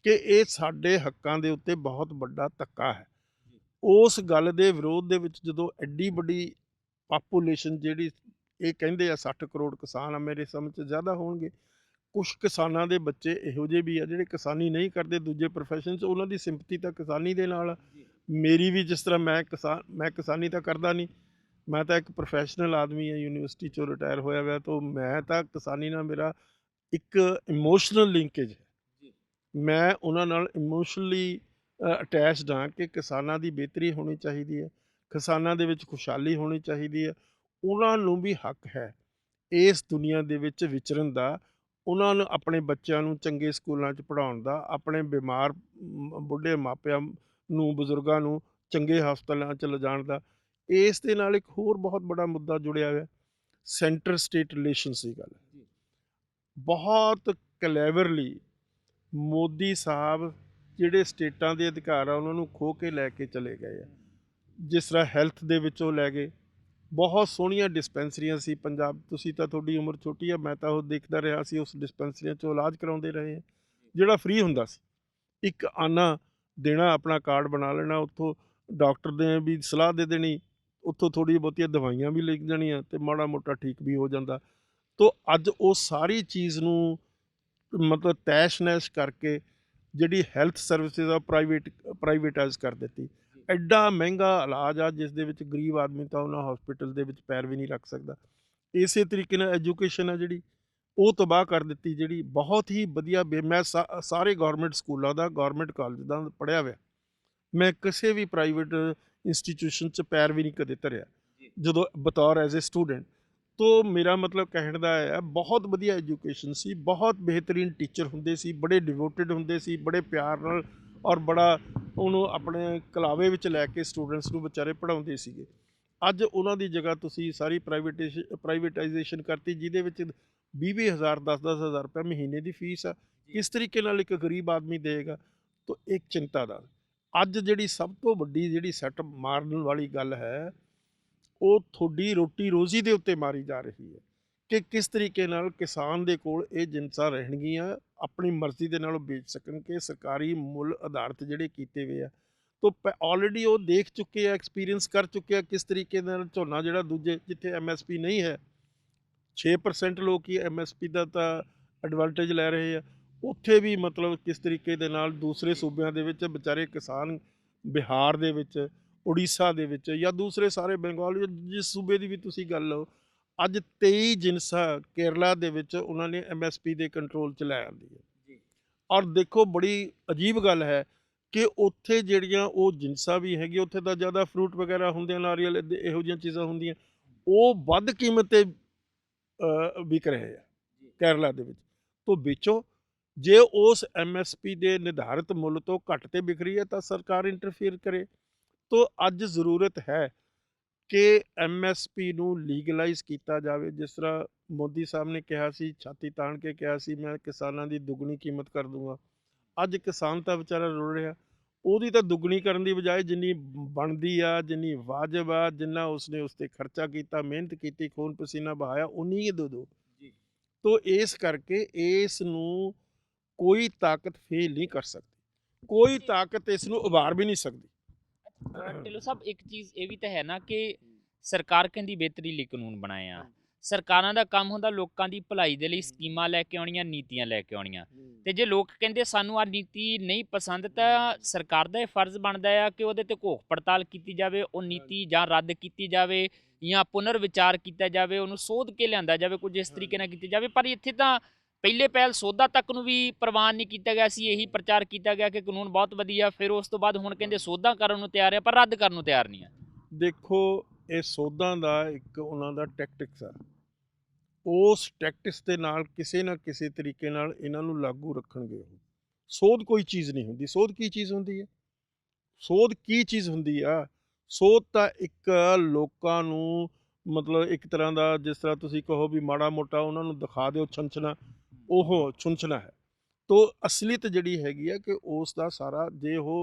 ਕਿ ਇਹ ਸਾਡੇ ਹੱਕਾਂ ਦੇ ਉੱਤੇ ਬਹੁਤ ਵੱਡਾ ਧੱਕਾ ਹੈ। ਉਸ ਗੱਲ ਦੇ ਵਿਰੋਧ ਦੇ ਵਿੱਚ ਜਦੋਂ ਐਡੀ ਵੱਡੀ ਪਾਪੂਲੇਸ਼ਨ, ਜਿਹੜੀ ਇਹ ਕਹਿੰਦੇ ਆ 60 ਕਰੋੜ ਕਿਸਾਨ ਆ, ਮੇਰੇ ਸਮਝ 'ਚ ਜ਼ਿਆਦਾ ਹੋਣਗੇ, ਕੁਛ ਕਿਸਾਨਾਂ ਦੇ ਬੱਚੇ ਇਹੋ ਜਿਹੇ ਵੀ ਆ ਜਿਹੜੇ ਕਿਸਾਨੀ ਨਹੀਂ ਕਰਦੇ, ਦੂਜੇ ਪ੍ਰੋਫੈਸ਼ਨ 'ਚ, ਉਹਨਾਂ ਦੀ ਸਿੰਪਥੀ ਤਾਂ ਕਿਸਾਨੀ ਦੇ ਨਾਲ ਆ। ਮੇਰੀ ਵੀ, ਜਿਸ ਤਰ੍ਹਾਂ ਮੈਂ ਕਿਸਾਨੀ ਤਾਂ ਕਰਦਾ ਨਹੀਂ, ਮੈਂ ਤਾਂ ਇੱਕ ਪ੍ਰੋਫੈਸ਼ਨਲ ਆਦਮੀ ਹਾਂ, ਯੂਨੀਵਰਸਿਟੀ 'ਚੋਂ ਰਿਟਾਇਰ ਹੋਇਆ ਹੋਇਆ, ਤਾਂ ਮੈਂ ਤਾਂ ਕਿਸਾਨੀ ਨਾਲ ਮੇਰਾ ਇੱਕ ਇਮੋਸ਼ਨਲ ਲਿੰਕੇਜ ਹੈ। ਮੈਂ ਉਹਨਾਂ ਨਾਲ ਇਮੋਸ਼ਨਲੀ ਅਟੈਚਡ ਹਾਂ ਕਿ ਕਿਸਾਨਾਂ ਦੀ ਬਿਹਤਰੀ ਹੋਣੀ ਚਾਹੀਦੀ ਹੈ, ਕਿਸਾਨਾਂ ਦੇ ਵਿੱਚ ਖੁਸ਼ਹਾਲੀ ਹੋਣੀ ਚਾਹੀਦੀ ਹੈ। ਉਹਨਾਂ ਨੂੰ ਵੀ ਹੱਕ ਹੈ ਇਸ ਦੁਨੀਆ ਦੇ ਵਿੱਚ ਵਿਚਰਨ ਦਾ, ਉਹਨਾਂ ਨੂੰ ਆਪਣੇ ਬੱਚਿਆਂ ਨੂੰ ਚੰਗੇ ਸਕੂਲਾਂ 'ਚ ਪੜ੍ਹਾਉਣ ਦਾ, ਆਪਣੇ ਬਿਮਾਰ ਬੁੱਢੇ ਮਾਪਿਆਂ ਨੂੰ, ਬਜ਼ੁਰਗਾਂ ਨੂੰ ਚੰਗੇ ਹਸਪਤਾਲਾਂ 'ਚ ਲਿਜਾਣ ਦਾ। ਇਸ ਦੇ ਨਾਲ ਇੱਕ ਹੋਰ ਬਹੁਤ ਬੜਾ ਮੁੱਦਾ ਜੁੜਿਆ ਹੋਇਆ, ਸੈਂਟਰ ਸਟੇਟ ਰਿਲੇਸ਼ਨਸ ਦੀ ਗੱਲ ਹੈ। ਬਹੁਤ ਕਲੈਵਰਲੀ ਮੋਦੀ ਸਾਹਿਬ ਜਿਹੜੇ ਸਟੇਟਾਂ ਦੇ ਅਧਿਕਾਰ ਆ ਉਹਨਾਂ ਨੂੰ ਖੋਹ ਕੇ ਲੈ ਕੇ ਚਲੇ ਗਏ ਆ। ਜਿਸ ਤਰ੍ਹਾਂ ਹੈਲਥ ਦੇ ਵਿੱਚ ਉਹ ਲੈ ਗਏ, ਬਹੁਤ ਸੋਹਣੀਆਂ ਡਿਸਪੈਂਸਰੀਆਂ ਸੀ ਪੰਜਾਬ, ਤੁਸੀਂ ਤਾਂ, ਤੁਹਾਡੀ ਉਮਰ ਛੋਟੀ ਆ, ਮੈਂ ਤਾਂ ਉਹ ਦੇਖਦਾ ਰਿਹਾ ਸੀ, ਉਸ ਡਿਸਪੈਂਸਰੀਆਂ 'ਚੋਂ ਇਲਾਜ ਕਰਾਉਂਦੇ ਰਹੇ ਆ, ਜਿਹੜਾ ਫ੍ਰੀ ਹੁੰਦਾ ਸੀ। ਇੱਕ ਆਨਾ ਦੇਣਾ, ਆਪਣਾ ਕਾਰਡ ਬਣਾ ਲੈਣਾ, ਉੱਥੋਂ ਡਾਕਟਰ ਨੇ ਵੀ ਸਲਾਹ ਦੇ ਦੇਣੀ, ਉੱਥੋਂ ਥੋੜ੍ਹੀ ਬਹੁਤੀਆਂ ਦਵਾਈਆਂ ਵੀ ਲਿਖ ਦੇਣੀਆਂ ਅਤੇ ਮਾੜਾ ਮੋਟਾ ਠੀਕ ਵੀ ਹੋ ਜਾਂਦਾ। ਤੋ ਅੱਜ ਉਹ ਸਾਰੀ ਚੀਜ਼ ਨੂੰ ਮਤਲਬ ਤੈਸ਼ ਨੈਸ਼ ਕਰਕੇ ਜਿਹੜੀ ਹੈਲਥ ਸਰਵਿਸਿਜ਼ ਆ ਪ੍ਰਾਈਵੇਟਾਈਜ਼ ਕਰ ਦਿੱਤੀ। ਐਡਾ ਮਹਿੰਗਾ ਇਲਾਜ ਆ ਜਿਸ ਦੇ ਵਿੱਚ ਗਰੀਬ ਆਦਮੀ ਤਾਂ ਉਹਨਾਂ ਹੌਸਪੀਟਲ ਦੇ ਵਿੱਚ ਪੈਰ ਵੀ ਨਹੀਂ ਰੱਖ ਸਕਦਾ। ਇਸੇ ਤਰੀਕੇ ਨਾਲ ਐਜੂਕੇਸ਼ਨ ਆ ਜਿਹੜੀ ਉਹ ਤਬਾਹ ਕਰ ਦਿੱਤੀ, ਜਿਹੜੀ ਬਹੁਤ ਹੀ ਵਧੀਆ ਮੈਂ ਸਾਰੇ ਗੌਰਮੈਂਟ ਸਕੂਲਾਂ ਦਾ, ਗੌਰਮੈਂਟ ਕਾਲਜ ਦਾ ਪੜ੍ਹਿਆ ਹੋਇਆ, ਮੈਂ ਕਿਸੇ ਵੀ ਪ੍ਰਾਈਵੇਟ ਇੰਸਟੀਟਿਊਸ਼ਨ 'ਚ ਪੈਰ ਵੀ ਨਹੀਂ ਕਦੇ ਧਰਿਆ ਜਦੋਂ ਬਤੌਰ ਐਜ਼ ਏ ਸਟੂਡੈਂਟ। ਤੋ ਮੇਰਾ ਮਤਲਬ ਕਹਿਣ ਦਾ ਹੈ, ਬਹੁਤ ਵਧੀਆ ਐਜੂਕੇਸ਼ਨ ਸੀ, ਬਹੁਤ ਬਿਹਤਰੀਨ ਟੀਚਰ ਹੁੰਦੇ ਸੀ, ਬੜੇ ਡਿਵੋਟਿਡ ਹੁੰਦੇ ਸੀ, ਬੜੇ ਪਿਆਰ ਨਾਲ ਔਰ ਬੜਾ ਉਹਨੂੰ ਆਪਣੇ ਕਲਾਵੇ ਵਿੱਚ ਲੈ ਕੇ ਸਟੂਡੈਂਟਸ ਨੂੰ ਵਿਚਾਰੇ ਪੜ੍ਹਾਉਂਦੇ ਸੀਗੇ। ਅੱਜ ਉਹਨਾਂ ਦੀ ਜਗ੍ਹਾ ਤੁਸੀਂ ਸਾਰੀ ਪ੍ਰਾਈਵੇਟਾਈਜੇਸ਼ਨ ਕਰਤੀ, ਜਿਹਦੇ ਵਿੱਚ 20-20 ਹਜ਼ਾਰ 10-10 ਹਜ਼ਾਰ ਰੁਪਏ ਮਹੀਨੇ ਦੀ ਫੀਸ ਆ। ਕਿਸ ਤਰੀਕੇ ਨਾਲ ਇੱਕ ਗਰੀਬ ਆਦਮੀ ਦੇਗਾ? ਤਾਂ ਇੱਕ ਚਿੰਤਾ ਦਾ ਅੱਜ ਜਿਹੜੀ ਸਭ ਤੋਂ ਵੱਡੀ ਜਿਹੜੀ ਸੱਟ ਮਾਰਨ ਵਾਲੀ ਗੱਲ ਹੈ, ਉਹ ਤੁਹਾਡੀ ਰੋਟੀ ਰੋਜ਼ੀ ਦੇ ਉੱਤੇ ਮਾਰੀ ਜਾ ਰਹੀ ਹੈ ਕਿ ਕਿਸ ਤਰੀਕੇ ਨਾਲ ਕਿਸਾਨ ਦੇ ਕੋਲ ਇਹ ਜਿਨਸਾਂ ਰਹਿਣਗੀਆਂ, ਆਪਣੀ ਮਰਜ਼ੀ ਦੇ ਨਾਲ ਉਹ ਵੇਚ ਸਕਣ, ਕਿ ਸਰਕਾਰੀ ਮੁੱਲ ਆਧਾਰਿਤ ਜਿਹੜੇ ਕੀਤੇ ਹੋਏ ਆ। ਤਾਂ ਆਲਰੇਡੀ ਉਹ ਦੇਖ ਚੁੱਕੇ ਆ, ਐਕਸਪੀਰੀਅੰਸ ਕਰ ਚੁੱਕੇ ਆ ਕਿਸ ਤਰੀਕੇ ਨਾਲ ਝੋਨਾ ਜਿਹੜਾ ਦੂਜੇ ਜਿੱਥੇ MSP ਨਹੀਂ ਹੈ, 6% ਲੋਕ ਹੀ MSP ਦਾ ਤਾਂ ਐਡਵਾਂਟੇਜ ਲੈ ਰਹੇ ਆ, ਉੱਥੇ ਵੀ ਮਤਲਬ ਕਿਸ ਤਰੀਕੇ ਦੇ ਨਾਲ ਦੂਸਰੇ ਸੂਬਿਆਂ ਦੇ ਵਿੱਚ ਵਿਚਾਰੇ ਕਿਸਾਨ, ਬਿਹਾਰ ਦੇ ਵਿੱਚ, ਉੜੀਸਾ ਦੇ ਵਿੱਚ, ਜਾਂ ਦੂਸਰੇ ਸਾਰੇ ਬੰਗਾਲ, ਜਿਸ ਸੂਬੇ ਦੀ ਵੀ ਤੁਸੀਂ ਗੱਲ ਲਓ, ਅੱਜ 23 ਜਿਨਸਾਂ ਕੇਰਲਾ ਦੇ ਵਿੱਚ ਉਹਨਾਂ ਨੇ MSP ਦੇ ਕੰਟਰੋਲ 'ਚ ਲੈ ਆਂਦੀ ਹੈ। ਜੀ। ਔਰ ਦੇਖੋ ਬੜੀ ਅਜੀਬ ਗੱਲ ਹੈ ਕਿ ਉੱਥੇ ਜਿਹੜੀਆਂ ਉਹ ਜਿਨਸਾਂ ਵੀ ਹੈਗੀ, ਉੱਥੇ ਤਾਂ ਜ਼ਿਆਦਾ ਫਰੂਟ ਵਗੈਰਾ ਹੁੰਦੇ ਆ, ਨਾਰੀਅਲ ਇਹੋ ਜਿਹੀਆਂ ਚੀਜ਼ਾਂ ਹੁੰਦੀਆਂ, ਉਹ ਵੱਧ ਕੀਮਤ 'ਤੇ ਵਿਕ ਰਹੇ ਆ ਜੀ। ਕੇਰਲਾ ਦੇ ਵਿੱਚ। ਤੋਂ ਵੇਚੋ, ਜੇ ਉਸ MSP ਦੇ ਨਿਰਧਾਰਿਤ ਮੁੱਲ ਤੋਂ ਘੱਟ 'ਤੇ ਵਿਕ ਰਹੀ ਹੈ ਤਾਂ ਸਰਕਾਰ ਇੰਟਰਫੀਅਰ ਕਰੇ। ਤੋਂ ਅੱਜ ਜ਼ਰੂਰਤ ਹੈ ਕਿ MSP ਨੂੰ ਲੀਗਲਾਈਜ਼ ਕੀਤਾ ਜਾਵੇ। ਜਿਸ ਤਰ੍ਹਾਂ ਮੋਦੀ ਸਾਹਿਬ ਨੇ ਕਿਹਾ ਸੀ, ਛਾਤੀ ਤਾਣ ਕੇ ਕਿਹਾ ਸੀ, ਮੈਂ ਕਿਸਾਨਾਂ ਦੀ ਦੁੱਗਣੀ ਕੀਮਤ ਕਰ ਦੂੰਗਾ। ਅੱਜ ਕਿਸਾਨ ਤਾਂ ਵਿਚਾਰਾ ਰੁਲ ਰਿਹਾ, ਉਹਦੀ ਤਾਂ ਦੁੱਗਣੀ ਕਰਨ ਦੀ ਬਜਾਏ ਜਿੰਨੀ ਬਣਦੀ ਆ, ਜਿੰਨੀ ਵਾਜਬ ਆ, ਜਿੰਨਾ ਉਸਨੇ ਉਸ 'ਤੇ ਖਰਚਾ ਕੀਤਾ, ਮਿਹਨਤ ਕੀਤੀ, ਖੂਨ ਪਸੀਨਾ ਬਹਾਇਆ, ਉਨੀ ਹੀ ਦੇ ਦਿਓ। ਜੀ। ਤੋ ਇਸ ਕਰਕੇ ਇਸ ਨੂੰ ਕੋਈ ਤਾਕਤ ਫੇਲ ਨਹੀਂ ਕਰ ਸਕਦੀ, ਕੋਈ ਤਾਕਤ ਇਸ ਨੂੰ ਉਭਾਰ ਵੀ ਨਹੀਂ ਸਕਦੀ। ਢਿੱਲੋਂ ਸਾਹਿਬ, ਇੱਕ ਚੀਜ਼ ਇਹ ਵੀ ਤਾਂ ਹੈ ਨਾ ਕਿ ਸਰਕਾਰ ਕਹਿੰਦੀ ਬਿਹਤਰੀ ਲਈ ਕਾਨੂੰਨ ਬਣਾਏ ਆ। ਸਰਕਾਰਾਂ ਦਾ ਕੰਮ ਹੁੰਦਾ ਲੋਕਾਂ ਦੀ ਭਲਾਈ ਦੇ ਲਈ ਸਕੀਮਾਂ ਲੈ ਕੇ ਆਉਣੀਆਂ, ਨੀਤੀਆਂ ਲੈ ਕੇ ਆਉਣੀਆਂ। ਤੇ ਜੇ ਲੋਕ ਕਹਿੰਦੇ ਸਾਨੂੰ ਆਹ ਨੀਤੀ ਨਹੀਂ ਪਸੰਦ, ਤਾਂ ਸਰਕਾਰ ਦਾ ਇਹ ਫਰਜ਼ ਬਣਦਾ ਆ ਕਿ ਉਹਦੇ ਤੇ ਘੋਖ ਪੜਤਾਲ ਕੀਤੀ ਜਾਵੇ, ਉਹ ਨੀਤੀ ਜਾਂ ਰੱਦ ਕੀਤੀ ਜਾਵੇ ਜਾਂ ਪੁਨਰ ਵਿਚਾਰ ਕੀਤਾ ਜਾਵੇ, ਉਹਨੂੰ ਸੋਧ ਕੇ ਲਿਆਂਦਾ ਜਾਵੇ, ਕੁਝ ਇਸ ਤਰੀਕੇ ਨਾਲ ਕੀਤੀ ਜਾਵੇ। ਪਰ ਇੱਥੇ ਤਾਂ ਪਹਿਲੇ ਪਹਿਲ ਸੋਧਾ ਤੱਕ ਨੂੰ ਵੀ ਪ੍ਰਵਾਨ ਨਹੀਂ ਕੀਤਾ ਗਿਆ ਸੀ। ਇਹੀ ਪ੍ਰਚਾਰ ਕੀਤਾ ਗਿਆ ਕਿ ਕਾਨੂੰਨ ਬਹੁਤ ਵਧੀਆ, ਫਿਰ ਉਸ ਤੋਂ ਬਾਅਦ ਹੁਣ ਕਹਿੰਦੇ ਸੋਧਾਂ ਕਰਨ ਨੂੰ ਤਿਆਰ ਆ ਪਰ ਰੱਦ ਕਰਨ ਨੂੰ ਤਿਆਰ ਨਹੀਂ ਆ। ਦੇਖੋ, ਇਹ ਸੋਧਾਂ ਦਾ ਇੱਕ ਉਹਨਾਂ ਦਾ ਟੈਕਟਿਕਸ ਆ। ਉਸ ਟੈਕਟਿਕਸ ਦੇ ਨਾਲ ਕਿਸੇ ਨਾ ਕਿਸੇ ਤਰੀਕੇ ਨਾਲ ਇਹਨਾਂ ਨੂੰ ਲਾਗੂ ਰੱਖਣਗੇ ਉਹ। ਸੋਧ ਕੋਈ ਚੀਜ਼ ਨਹੀਂ ਹੁੰਦੀ। ਸੋਧ ਕੀ ਚੀਜ਼ ਹੁੰਦੀ ਹੈ? ਸੋਧ ਕੀ ਚੀਜ਼ ਹੁੰਦੀ ਆ? ਸੋਧ ਤਾਂ ਇੱਕ ਲੋਕਾਂ ਨੂੰ ਮਤਲਬ ਇੱਕ ਤਰ੍ਹਾਂ ਦਾ, ਜਿਸ ਤਰ੍ਹਾਂ ਤੁਸੀਂ ਕਹੋ ਵੀ ਮਾੜਾ ਮੋਟਾ ਉਹਨਾਂ ਨੂੰ ਦਿਖਾ ਦਿਓ ਛੁੰਛਣਾ, ਉਹ ਛੁੰਛਣਾ ਹੈ। ਤੋ ਅਸਲੀਅਤ ਜਿਹੜੀ ਹੈਗੀ ਆ ਕਿ ਉਸ ਦਾ ਸਾਰਾ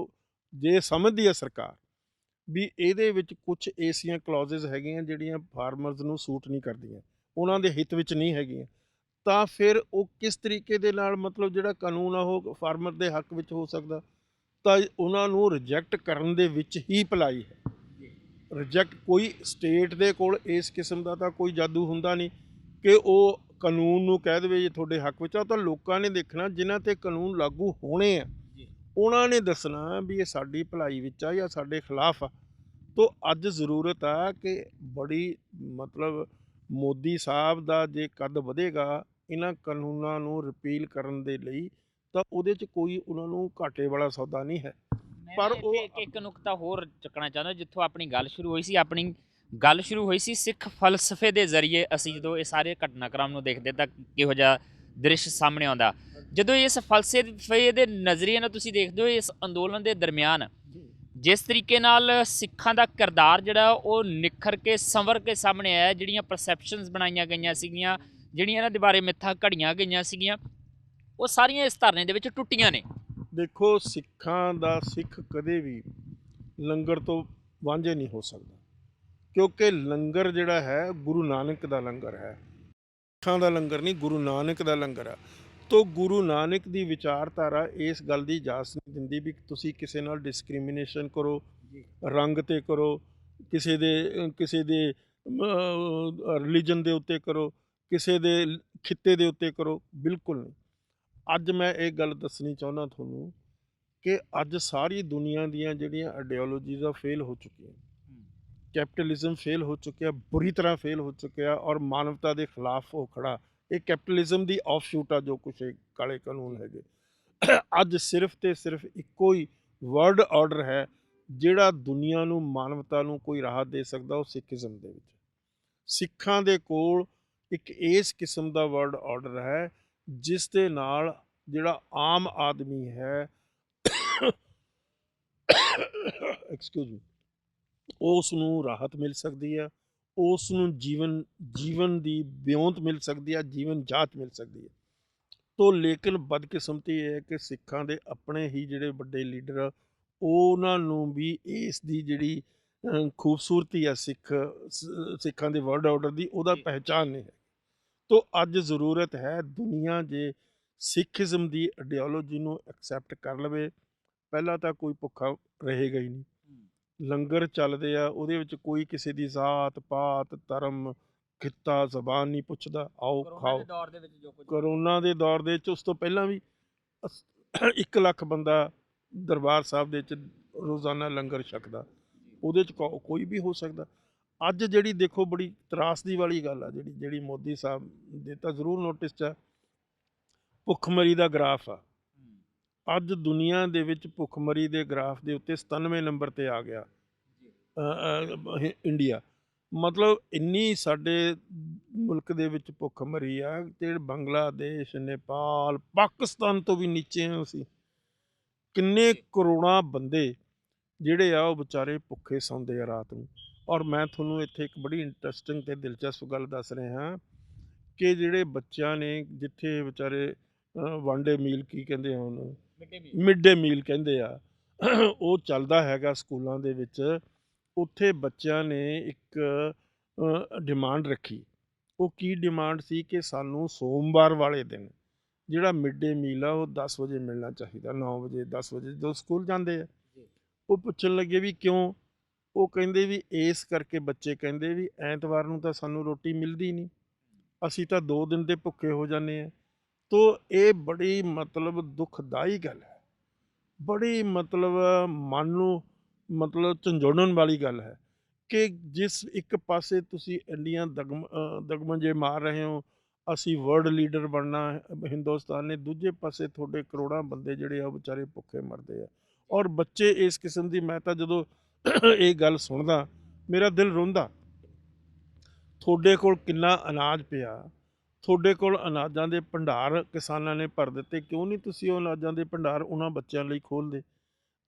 ਜੇ ਸਮਝਦੀ ਹੈ ਸਰਕਾਰ ਵੀ ਇਹਦੇ ਵਿੱਚ ਕੁਝ ਐਸੀਆਂ ਕਲੌਜ਼ਸ ਹੈਗੀਆਂ ਜਿਹੜੀਆਂ ਫਾਰਮਰਸ ਨੂੰ ਸੂਟ ਨਹੀਂ ਕਰਦੀਆਂ, ਉਹਨਾਂ ਦੇ ਹਿੱਤ ਵਿੱਚ ਨਹੀਂ ਹੈਗੀਆਂ, ਤਾਂ ਫਿਰ ਉਹ ਕਿਸ ਤਰੀਕੇ ਦੇ ਨਾਲ ਮਤਲਬ ਜਿਹੜਾ ਕਾਨੂੰਨ ਆ ਉਹ ਫਾਰਮਰ ਦੇ ਹੱਕ ਵਿੱਚ ਹੋ ਸਕਦਾ? ਤਾਂ ਉਹਨਾਂ ਨੂੰ ਰਿਜੈਕਟ ਕਰਨ ਦੇ ਵਿੱਚ ਹੀ ਭਲਾਈ ਹੈ। ਰਿਜੈਕਟ, ਕੋਈ ਸਟੇਟ ਦੇ ਕੋਲ ਇਸ ਕਿਸਮ ਦਾ ਤਾਂ ਕੋਈ ਜਾਦੂ ਹੁੰਦਾ ਨਹੀਂ ਕਿ ਉਹ ਕਾਨੂੰਨ ਨੂੰ ਕਹਿ ਦੇਵੇ ਜੇ ਤੁਹਾਡੇ ਹੱਕ ਵਿੱਚ ਆ। ਤਾਂ ਲੋਕਾਂ ਨੇ ਦੇਖਣਾ ਜਿਨ੍ਹਾਂ 'ਤੇ ਕਾਨੂੰਨ ਲਾਗੂ ਹੋਣੇ ਆ, ਉਹਨਾਂ ਨੇ ਦੱਸਣਾ ਵੀ ਇਹ ਸਾਡੀ ਭਲਾਈ ਵਿੱਚ ਆ ਜਾਂ ਸਾਡੇ ਖਿਲਾਫ ਆ। ਤੋ ਅੱਜ ਜ਼ਰੂਰਤ ਆ ਕਿ ਬੜੀ ਮਤਲਬ ਮੋਦੀ ਸਾਹਿਬ ਦਾ ਜੇ ਕੱਦ ਵਧੇਗਾ ਇਹਨਾਂ ਕਾਨੂੰਨਾਂ ਨੂੰ ਰਿਪੀਲ ਕਰਨ ਦੇ ਲਈ, ਤਾਂ ਉਹਦੇ 'ਚ ਕੋਈ ਉਹਨਾਂ ਨੂੰ ਘਾਟੇ ਵਾਲਾ ਸੌਦਾ ਨਹੀਂ ਹੈ। ਪਰ ਪਰ ਉਹ ਇੱਕ ਨੁਕਤਾ ਹੋਰ ਚੱਕਣਾ ਚਾਹੁੰਦਾ, ਜਿੱਥੋਂ ਆਪਣੀ ਗੱਲ ਸ਼ੁਰੂ ਹੋਈ ਸੀ ਸਿੱਖ ਫਲਸਫੇ ਦੇ ਜ਼ਰੀਏ। ਅਸੀਂ ਜਦੋਂ ਇਹ ਸਾਰੇ ਘਟਨਾਕ੍ਰਮ ਨੂੰ ਦੇਖਦੇ ਤਾਂ ਕਿਹੋ ਜਿਹਾ ਦ੍ਰਿਸ਼ ਸਾਹਮਣੇ ਆਉਂਦਾ। ਜਦੋਂ ਇਸ ਫਲਸਫੇ ਦੇ ਨਜ਼ਰੀਏ ਨਾਲ ਤੁਸੀਂ ਦੇਖਦੇ ਹੋ ਇਸ ਅੰਦੋਲਨ ਦੇ ਦਰਮਿਆਨ ਜਿਸ ਤਰੀਕੇ ਨਾਲ ਸਿੱਖਾਂ ਦਾ ਕਿਰਦਾਰ ਜਿਹੜਾ ਉਹ ਨਿਖਰ ਕੇ ਸੰਵਰ ਕੇ ਸਾਹਮਣੇ ਆਇਆ, ਜਿਹੜੀਆਂ ਪਰਸੈਪਸ਼ਨਸ ਬਣਾਈਆਂ ਗਈਆਂ ਸੀਗੀਆਂ, ਜਿਹੜੀਆਂ ਇਹਨਾਂ ਦੇ ਬਾਰੇ ਮਿੱਥਾਂ ਘੜੀਆਂ ਗਈਆਂ ਸੀਗੀਆਂ, ਉਹ ਸਾਰੀਆਂ ਇਸ ਧਰਨੇ ਦੇ ਵਿੱਚ ਟੁੱਟੀਆਂ ਨੇ। ਦੇਖੋ, ਸਿੱਖ ਕਦੇ ਵੀ ਲੰਗਰ ਤੋਂ ਵਾਂਝੇ ਨਹੀਂ ਹੋ ਸਕਦਾ, ਕਿਉਂਕਿ ਲੰਗਰ ਜਿਹੜਾ ਹੈ ਗੁਰੂ ਨਾਨਕ ਦਾ ਲੰਗਰ ਹੈ। ਸਿੱਖਾਂ ਦਾ ਲੰਗਰ ਨਹੀਂ, ਗੁਰੂ ਨਾਨਕ ਦਾ ਲੰਗਰ ਆ। ਤੋ ਗੁਰੂ ਨਾਨਕ ਦੀ ਵਿਚਾਰਧਾਰਾ ਇਸ ਗੱਲ ਦੀ ਇਜਾਜ਼ਤ ਨਹੀਂ ਦਿੰਦੀ ਵੀ ਤੁਸੀਂ ਕਿਸੇ ਨਾਲ ਡਿਸਕ੍ਰਿਮੀਨੇਸ਼ਨ ਕਰੋ, ਰੰਗ 'ਤੇ ਕਰੋ, ਕਿਸੇ ਦੇ ਰਿਲੀਜਨ ਦੇ ਉੱਤੇ ਕਰੋ, ਕਿਸੇ ਦੇ ਖਿੱਤੇ ਦੇ ਉੱਤੇ ਕਰੋ, ਬਿਲਕੁਲ ਨਹੀਂ। ਅੱਜ ਮੈਂ ਇਹ ਗੱਲ ਦੱਸਣੀ ਚਾਹੁੰਦਾ ਤੁਹਾਨੂੰ ਕਿ ਅੱਜ ਸਾਰੀ ਦੁਨੀਆ ਦੀਆਂ ਜਿਹੜੀਆਂ ਆਈਡੀਓਲੋਜੀਜ਼ ਆ ਫੇਲ ਹੋ ਚੁੱਕੀਆਂ। ਕੈਪੀਟਲਿਜ਼ਮ ਫੇਲ ਹੋ ਚੁੱਕਿਆ, ਬੁਰੀ ਤਰ੍ਹਾਂ ਫੇਲ ਹੋ ਚੁੱਕਿਆ, ਔਰ ਮਾਨਵਤਾ ਦੇ ਖਿਲਾਫ ਹੋ ਖੜਾ। ਇਹ ਕੈਪੀਟਲਿਜ਼ਮ ਦੀ ਆਫਸ਼ੂਟ ਆ ਜੋ ਕੁਛ ਇਹ ਕਾਲੇ ਕਾਨੂੰਨ ਹੈਗੇ। ਅੱਜ ਸਿਰਫ ਤੇ ਸਿਰਫ ਇੱਕੋ ਹੀ ਵਰਲਡ ਆਰਡਰ ਹੈ ਜਿਹੜਾ ਦੁਨੀਆ ਨੂੰ, ਮਾਨਵਤਾ ਨੂੰ ਕੋਈ ਰਾਹਤ ਦੇ ਸਕਦਾ, ਉਹ ਸਿੱਖੀਜ਼ਮ ਦੇ ਵਿੱਚ। ਸਿੱਖਾਂ ਦੇ ਕੋਲ ਇੱਕ ਇਸ ਕਿਸਮ ਦਾ ਵਰਲਡ ਆਰਡਰ ਹੈ ਜਿਸ ਦੇ ਨਾਲ ਜਿਹੜਾ ਆਮ ਆਦਮੀ ਹੈ ਐਕਸਕਿਊਜ਼ ਮੀ, ਉਸ ਨੂੰ ਰਾਹਤ ਮਿਲ ਸਕਦੀ ਹੈ, ਉਸ ਨੂੰ ਜੀਵਨ ਦੀ ਵਿਉਂਤ ਮਿਲ ਸਕਦੀ ਹੈ, ਜੀਵਨ ਜਾਚ ਮਿਲ ਸਕਦੀ ਹੈ। ਤੋ ਲੇਕਿਨ ਬਦਕਿਸਮਤੀ ਇਹ ਹੈ ਕਿ ਸਿੱਖਾਂ ਦੇ ਆਪਣੇ ਹੀ ਜਿਹੜੇ ਵੱਡੇ ਲੀਡਰ ਆ, ਉਹਨਾਂ ਨੂੰ ਵੀ ਇਸ ਦੀ ਜਿਹੜੀ ਖੂਬਸੂਰਤੀ ਆ ਸਿੱਖਾਂ ਦੇ ਵਰਲਡ ਆਰਡਰ ਦੀ, ਉਹਦਾ ਪਹਿਚਾਨ ਨਹੀਂ ਹੈ। ਤੋ ਅੱਜ ਜ਼ਰੂਰਤ ਹੈ ਦੁਨੀਆ ਜੇ ਸਿੱਖੀਜ਼ਮ ਦੀ ਆਈਡੀਓਲੋਜੀ ਨੂੰ ਐਕਸੈਪਟ ਕਰ ਲਵੇ, ਪਹਿਲਾਂ ਤਾਂ ਕੋਈ ਭੁੱਖਾ ਰਹੇਗਾ ਹੀ ਨਹੀਂ। ਲੰਗਰ ਚੱਲਦੇ ਆ, ਉਹਦੇ ਵਿੱਚ ਕੋਈ ਕਿਸੇ ਦੀ ਜ਼ਾਤ ਪਾਤ ਧਰਮ ਖਿੱਤਾ ਜ਼ਬਾਨ ਨਹੀਂ ਪੁੱਛਦਾ, ਆਓ ਖਾਓ। ਕਰੋਨਾ ਦੇ ਦੌਰ ਦੇ ਵਿੱਚ, ਉਸ ਤੋਂ ਪਹਿਲਾਂ ਵੀ 1 ਲੱਖ ਬੰਦਾ ਦਰਬਾਰ ਸਾਹਿਬ ਦੇ ਵਿੱਚ ਰੋਜ਼ਾਨਾ ਲੰਗਰ ਛਕਦਾ, ਉਹਦੇ 'ਚ ਕੋਈ ਵੀ ਹੋ ਸਕਦਾ। ਅੱਜ ਜਿਹੜੀ ਦੇਖੋ ਬੜੀ ਤਰਾਸਦੀ ਵਾਲੀ ਗੱਲ ਆ, ਜਿਹੜੀ ਮੋਦੀ ਸਾਹਿਬ ਦੇ ਤਾਂ ਜ਼ਰੂਰ ਨੋਟਿਸ 'ਚ ਆ, ਭੁੱਖਮਰੀ ਦਾ ਗ੍ਰਾਫ ਆ। ਅੱਜ ਦੁਨੀਆ ਦੇ ਵਿੱਚ ਭੁੱਖਮਰੀ ਦੇ ਗ੍ਰਾਫ ਦੇ ਉੱਤੇ 97 ਨੰਬਰ ਤੇ ਆ ਗਿਆ ਇੰਡੀਆ। ਮਤਲਬ ਇੰਨੀ ਸਾਡੇ ਮੁਲਕ ਦੇ ਵਿੱਚ ਭੁੱਖਮਰੀ ਆ ਤੇ ਬੰਗਲਾਦੇਸ਼, ਨੇਪਾਲ, ਪਾਕਿਸਤਾਨ ਤੋਂ ਵੀ ਨੀਚੇ ਹਾਂ ਅਸੀਂ। ਕਿੰਨੇ ਕਰੋੜਾਂ ਬੰਦੇ ਜਿਹੜੇ ਆ ਉਹ ਵਿਚਾਰੇ ਭੁੱਖੇ ਸੌਂਦੇ ਆ ਰਾਤ ਨੂੰ। ਔਰ ਮੈਂ ਤੁਹਾਨੂੰ ਇੱਥੇ ਇੱਕ ਬੜੀ ਇੰਟਰਸਟਿੰਗ ਤੇ ਦਿਲਚਸਪ ਗੱਲ ਦੱਸ ਰਿਹਾ ਕਿ ਜਿਹੜੇ ਬੱਚਿਆਂ ਨੇ ਜਿੱਥੇ ਵਿਚਾਰੇ ਵਨ ਡੇ ਮੀਲ ਕੀ ਕਹਿੰਦੇ ਆ ਉਹਨੂੰ, ਮਿਡ ਡੇ ਮੀਲ ਕਹਿੰਦੇ ਆ, ਉਹ ਚੱਲਦਾ ਹੈਗਾ ਸਕੂਲਾਂ ਦੇ ਵਿੱਚ। ਉੱਥੇ ਬੱਚਿਆਂ ਨੇ ਇੱਕ ਡਿਮਾਂਡ ਰੱਖੀ। ਉਹ ਕੀ ਡਿਮਾਂਡ ਸੀ ਕਿ ਸਾਨੂੰ ਸੋਮਵਾਰ ਵਾਲੇ ਦਿਨ ਜਿਹੜਾ ਮਿਡ ਡੇ ਮੀਲ ਆ ਉਹ 10 ਵਜੇ ਮਿਲਣਾ ਚਾਹੀਦਾ, 9 ਵਜੇ 10 ਵਜੇ ਜਦੋਂ ਸਕੂਲ ਜਾਂਦੇ ਆ। ਉਹ ਪੁੱਛਣ ਲੱਗੇ ਵੀ ਕਿਉਂ? ਉਹ ਕਹਿੰਦੇ ਵੀ ਇਸ ਕਰਕੇ, ਬੱਚੇ ਕਹਿੰਦੇ ਵੀ ਐਤਵਾਰ ਨੂੰ ਤਾਂ ਸਾਨੂੰ ਰੋਟੀ ਮਿਲਦੀ ਨਹੀਂ, ਅਸੀਂ ਤਾਂ 2 ਦਿਨ ਦੇ ਭੁੱਖੇ ਹੋ ਜਾਂਦੇ ਹਾਂ। ਤੋ ਇਹ ਬੜੀ ਮਤਲਬ ਦੁਖਦਾਈ ਗੱਲ ਹੈ, ਬੜੀ ਮਤਲਬ ਮਨ ਨੂੰ ਮਤਲਬ ਝੰਜੋੜਨ ਵਾਲੀ ਗੱਲ ਹੈ ਕਿ ਜਿਸ ਇੱਕ ਪਾਸੇ ਤੁਸੀਂ ਇੰਡੀਆਂ ਦਗਮੰਜੇ ਮਾਰ ਰਹੇ ਹੋ, ਅਸੀਂ ਵਰਲਡ ਲੀਡਰ ਬਣਨਾ ਹਿੰਦੁਸਤਾਨ ਨੇ, ਦੂਜੇ ਪਾਸੇ ਤੁਹਾਡੇ ਕਰੋੜਾਂ ਬੰਦੇ ਜਿਹੜੇ ਆ ਉਹ ਵਿਚਾਰੇ ਭੁੱਖੇ ਮਰਦੇ ਆ। ਔਰ ਬੱਚੇ ਇਸ ਕਿਸਮ ਦੀ, ਮੈਂ ਤਾਂ ਜਦੋਂ ਇਹ ਗੱਲ ਸੁਣਦਾ ਮੇਰਾ ਦਿਲ ਰੋਂਦਾ। ਤੁਹਾਡੇ ਕੋਲ ਕਿੰਨਾ ਅਨਾਜ ਪਿਆ, ਤੁਹਾਡੇ ਕੋਲ ਅਨਾਜਾਂ ਦੇ ਭੰਡਾਰ ਕਿਸਾਨਾਂ ਨੇ ਭਰ ਦਿੱਤੇ, ਕਿਉਂ ਨਹੀਂ ਤੁਸੀਂ ਉਹ ਅਨਾਜਾਂ ਦੇ ਭੰਡਾਰ ਉਹਨਾਂ ਬੱਚਿਆਂ ਲਈ ਖੋਲ੍ਹਦੇ?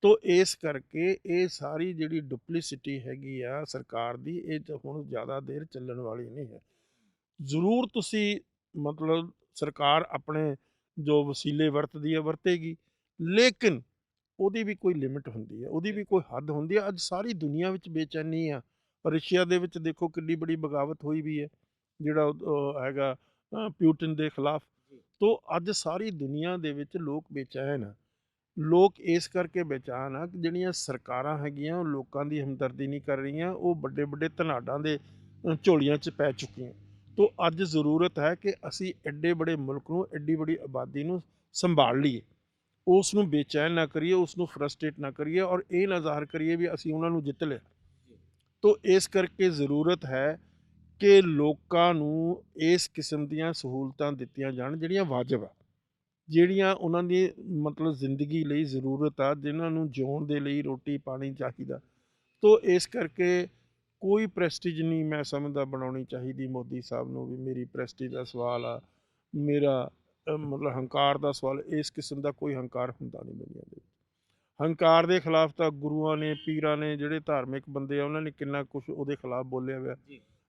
ਤੋ ਇਸ ਕਰਕੇ ਇਹ ਸਾਰੀ ਜਿਹੜੀ ਡੁਪਲੀਸਿਟੀ ਹੈਗੀ ਆ ਸਰਕਾਰ ਦੀ, ਇਹ ਤਾਂ ਹੁਣ ਜ਼ਿਆਦਾ ਦੇਰ ਚੱਲਣ ਵਾਲੀ ਨਹੀਂ ਹੈ। ਜ਼ਰੂਰ ਤੁਸੀਂ ਮਤਲਬ ਸਰਕਾਰ ਆਪਣੇ ਜੋ ਵਸੀਲੇ ਵਰਤਦੀ ਹੈ ਵਰਤੇਗੀ, ਲੇਕਿਨ ਉਹਦੀ ਵੀ ਕੋਈ ਲਿਮਿਟ ਹੁੰਦੀ ਹੈ, ਉਹਦੀ ਵੀ ਕੋਈ ਹੱਦ ਹੁੰਦੀ ਹੈ। ਅੱਜ ਸਾਰੀ ਦੁਨੀਆ ਵਿੱਚ ਬੇਚੈਨੀ ਆ। ਰਸ਼ੀਆ ਦੇ ਵਿੱਚ ਦੇਖੋ ਕਿੰਨੀ ਬੜੀ ਬਗਾਵਤ ਹੋਈ ਵੀ ਹੈ, ਜਿਹੜਾ ਹੈਗਾ ਪਿਊਟਿਨ ਦੇ ਖਿਲਾਫ। ਤੋ ਅੱਜ ਸਾਰੀ ਦੁਨੀਆ ਦੇ ਵਿੱਚ ਲੋਕ ਬੇਚੈਨ ਆ। ਲੋਕ ਇਸ ਕਰਕੇ ਬੇਚੈਨ ਆ ਕਿ ਜਿਹੜੀਆਂ ਸਰਕਾਰਾਂ ਹੈਗੀਆਂ ਉਹ ਲੋਕਾਂ ਦੀ ਹਮਦਰਦੀ ਨਹੀਂ ਕਰ ਰਹੀਆਂ, ਉਹ ਵੱਡੇ ਵੱਡੇ ਧਨਾਡਾਂ ਦੇ ਝੋਲੀਆਂ 'ਚ ਪੈ ਚੁੱਕੀਆਂ। ਤੋ ਅੱਜ ਜ਼ਰੂਰਤ ਹੈ ਕਿ ਅਸੀਂ ਐਡੇ ਬੜੇ ਮੁਲਕ ਨੂੰ, ਐਡੀ ਬੜੀ ਆਬਾਦੀ ਨੂੰ ਸੰਭਾਲ ਲਈਏ, ਉਸ ਨੂੰ ਬੇਚੈਨ ਨਾ ਕਰੀਏ, ਉਸ ਨੂੰ ਫਰਸਟ੍ਰੇਟ ਨਾ ਕਰੀਏ, ਔਰ ਇਹ ਨਾ ਜ਼ਾਹਰ ਕਰੀਏ ਵੀ ਅਸੀਂ ਉਹਨਾਂ ਨੂੰ ਜਿੱਤ ਲਿਆ। ਤੋ ਇਸ ਕਰਕੇ ਜ਼ਰੂਰਤ ਹੈ ਕਿ ਲੋਕਾਂ ਨੂੰ ਇਸ ਕਿਸਮ ਦੀਆਂ ਸਹੂਲਤਾਂ ਦਿੱਤੀਆਂ ਜਾਣ ਜਿਹੜੀਆਂ ਵਾਜਬ ਆ, ਜਿਹੜੀਆਂ ਉਹਨਾਂ ਦੀ ਮਤਲਬ ਜ਼ਿੰਦਗੀ ਲਈ ਜ਼ਰੂਰਤ ਆ, ਜਿਨ੍ਹਾਂ ਨੂੰ ਜਿਉਣ ਦੇ ਲਈ ਰੋਟੀ ਪਾਣੀ ਚਾਹੀਦਾ। ਤੋ ਇਸ ਕਰਕੇ ਕੋਈ ਪ੍ਰੈਸਟੀਜ ਨਹੀਂ ਮੈਂ ਸਮਝਦਾ ਬਣਾਉਣੀ ਚਾਹੀਦੀ ਮੋਦੀ ਸਾਹਿਬ ਨੂੰ ਵੀ ਮੇਰੀ ਪ੍ਰੈਸਟੀਜ ਦਾ ਸਵਾਲ ਆ, ਮੇਰਾ ਮਤਲਬ ਹੰਕਾਰ ਦਾ ਸਵਾਲ। ਇਸ ਕਿਸਮ ਦਾ ਕੋਈ ਹੰਕਾਰ ਹੁੰਦਾ ਨਹੀਂ ਦੁਨੀਆ ਦੇ ਵਿੱਚ। ਹੰਕਾਰ ਦੇ ਖਿਲਾਫ ਤਾਂ ਗੁਰੂਆਂ ਨੇ, ਪੀਰਾਂ ਨੇ, ਜਿਹੜੇ ਧਾਰਮਿਕ ਬੰਦੇ ਆ ਉਹਨਾਂ ਨੇ ਕਿੰਨਾ ਕੁਛ ਉਹਦੇ ਖਿਲਾਫ ਬੋਲਿਆ ਹੋਇਆ।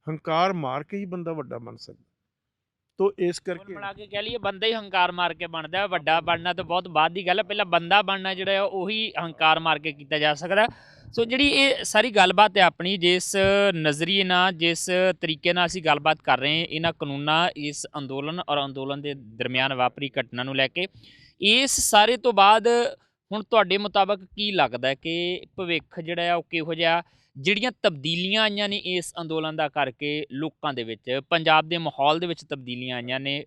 ਹੰਕਾਰ ਮਾਰ ਕੇ ਹੀ ਬੰਦਾ ਵੱਡਾ ਬਣ ਸਕਦਾ। ਤੋ ਇਸ ਕਰਕੇ ਮਿਲਾ ਕੇ ਕਹਿ ਲਈਏ ਬੰਦਾ ਹੀ ਹੰਕਾਰ ਮਾਰ ਕੇ ਬਣਦਾ, ਵੱਡਾ ਬਣਨਾ ਤਾਂ ਬਹੁਤ ਬਾਅਦ ਦੀ ਗੱਲ ਹੈ, ਪਹਿਲਾਂ ਬੰਦਾ ਬਣਨਾ ਜਿਹੜਾ ਆ ਉਹੀ ਹੰਕਾਰ ਮਾਰ ਕੇ ਕੀਤਾ ਜਾ ਸਕਦਾ। ਸੋ ਜਿਹੜੀ ਇਹ ਸਾਰੀ ਗੱਲਬਾਤ ਹੈ ਆਪਣੀ, ਜਿਸ ਨਜ਼ਰੀਏ ਨਾਲ, ਜਿਸ ਤਰੀਕੇ ਨਾਲ ਅਸੀਂ ਗੱਲਬਾਤ ਕਰ ਰਹੇ ਹਾਂ ਇਹਨਾਂ ਕਾਨੂੰਨਾਂ, ਇਸ ਅੰਦੋਲਨ ਔਰ ਅੰਦੋਲਨ ਦੇ ਦਰਮਿਆਨ ਵਾਪਰੀ ਘਟਨਾ ਨੂੰ ਲੈ ਕੇ, ਇਸ ਸਾਰੇ ਤੋਂ ਬਾਅਦ ਹੁਣ ਤੁਹਾਡੇ ਮੁਤਾਬਕ ਕੀ ਲੱਗਦਾ ਕਿ ਭਵਿੱਖ ਜਿਹੜਾ ਆ ਉਹ ਕਿਹੋ ਜਿਹਾ, ਜਿਹੜੀਆਂ ਤਬਦੀਲੀਆਂ ਆਈਆਂ ਨੇ ਇਸ ਅੰਦੋਲਨ ਦਾ ਕਰਕੇ ਲੋਕਾਂ ਦੇ ਵਿੱਚ, ਪੰਜਾਬ ਦੇ ਮਾਹੌਲ ਦੇ ਵਿੱਚ ਤਬਦੀਲੀਆਂ ਆਈਆਂ ਨੇ,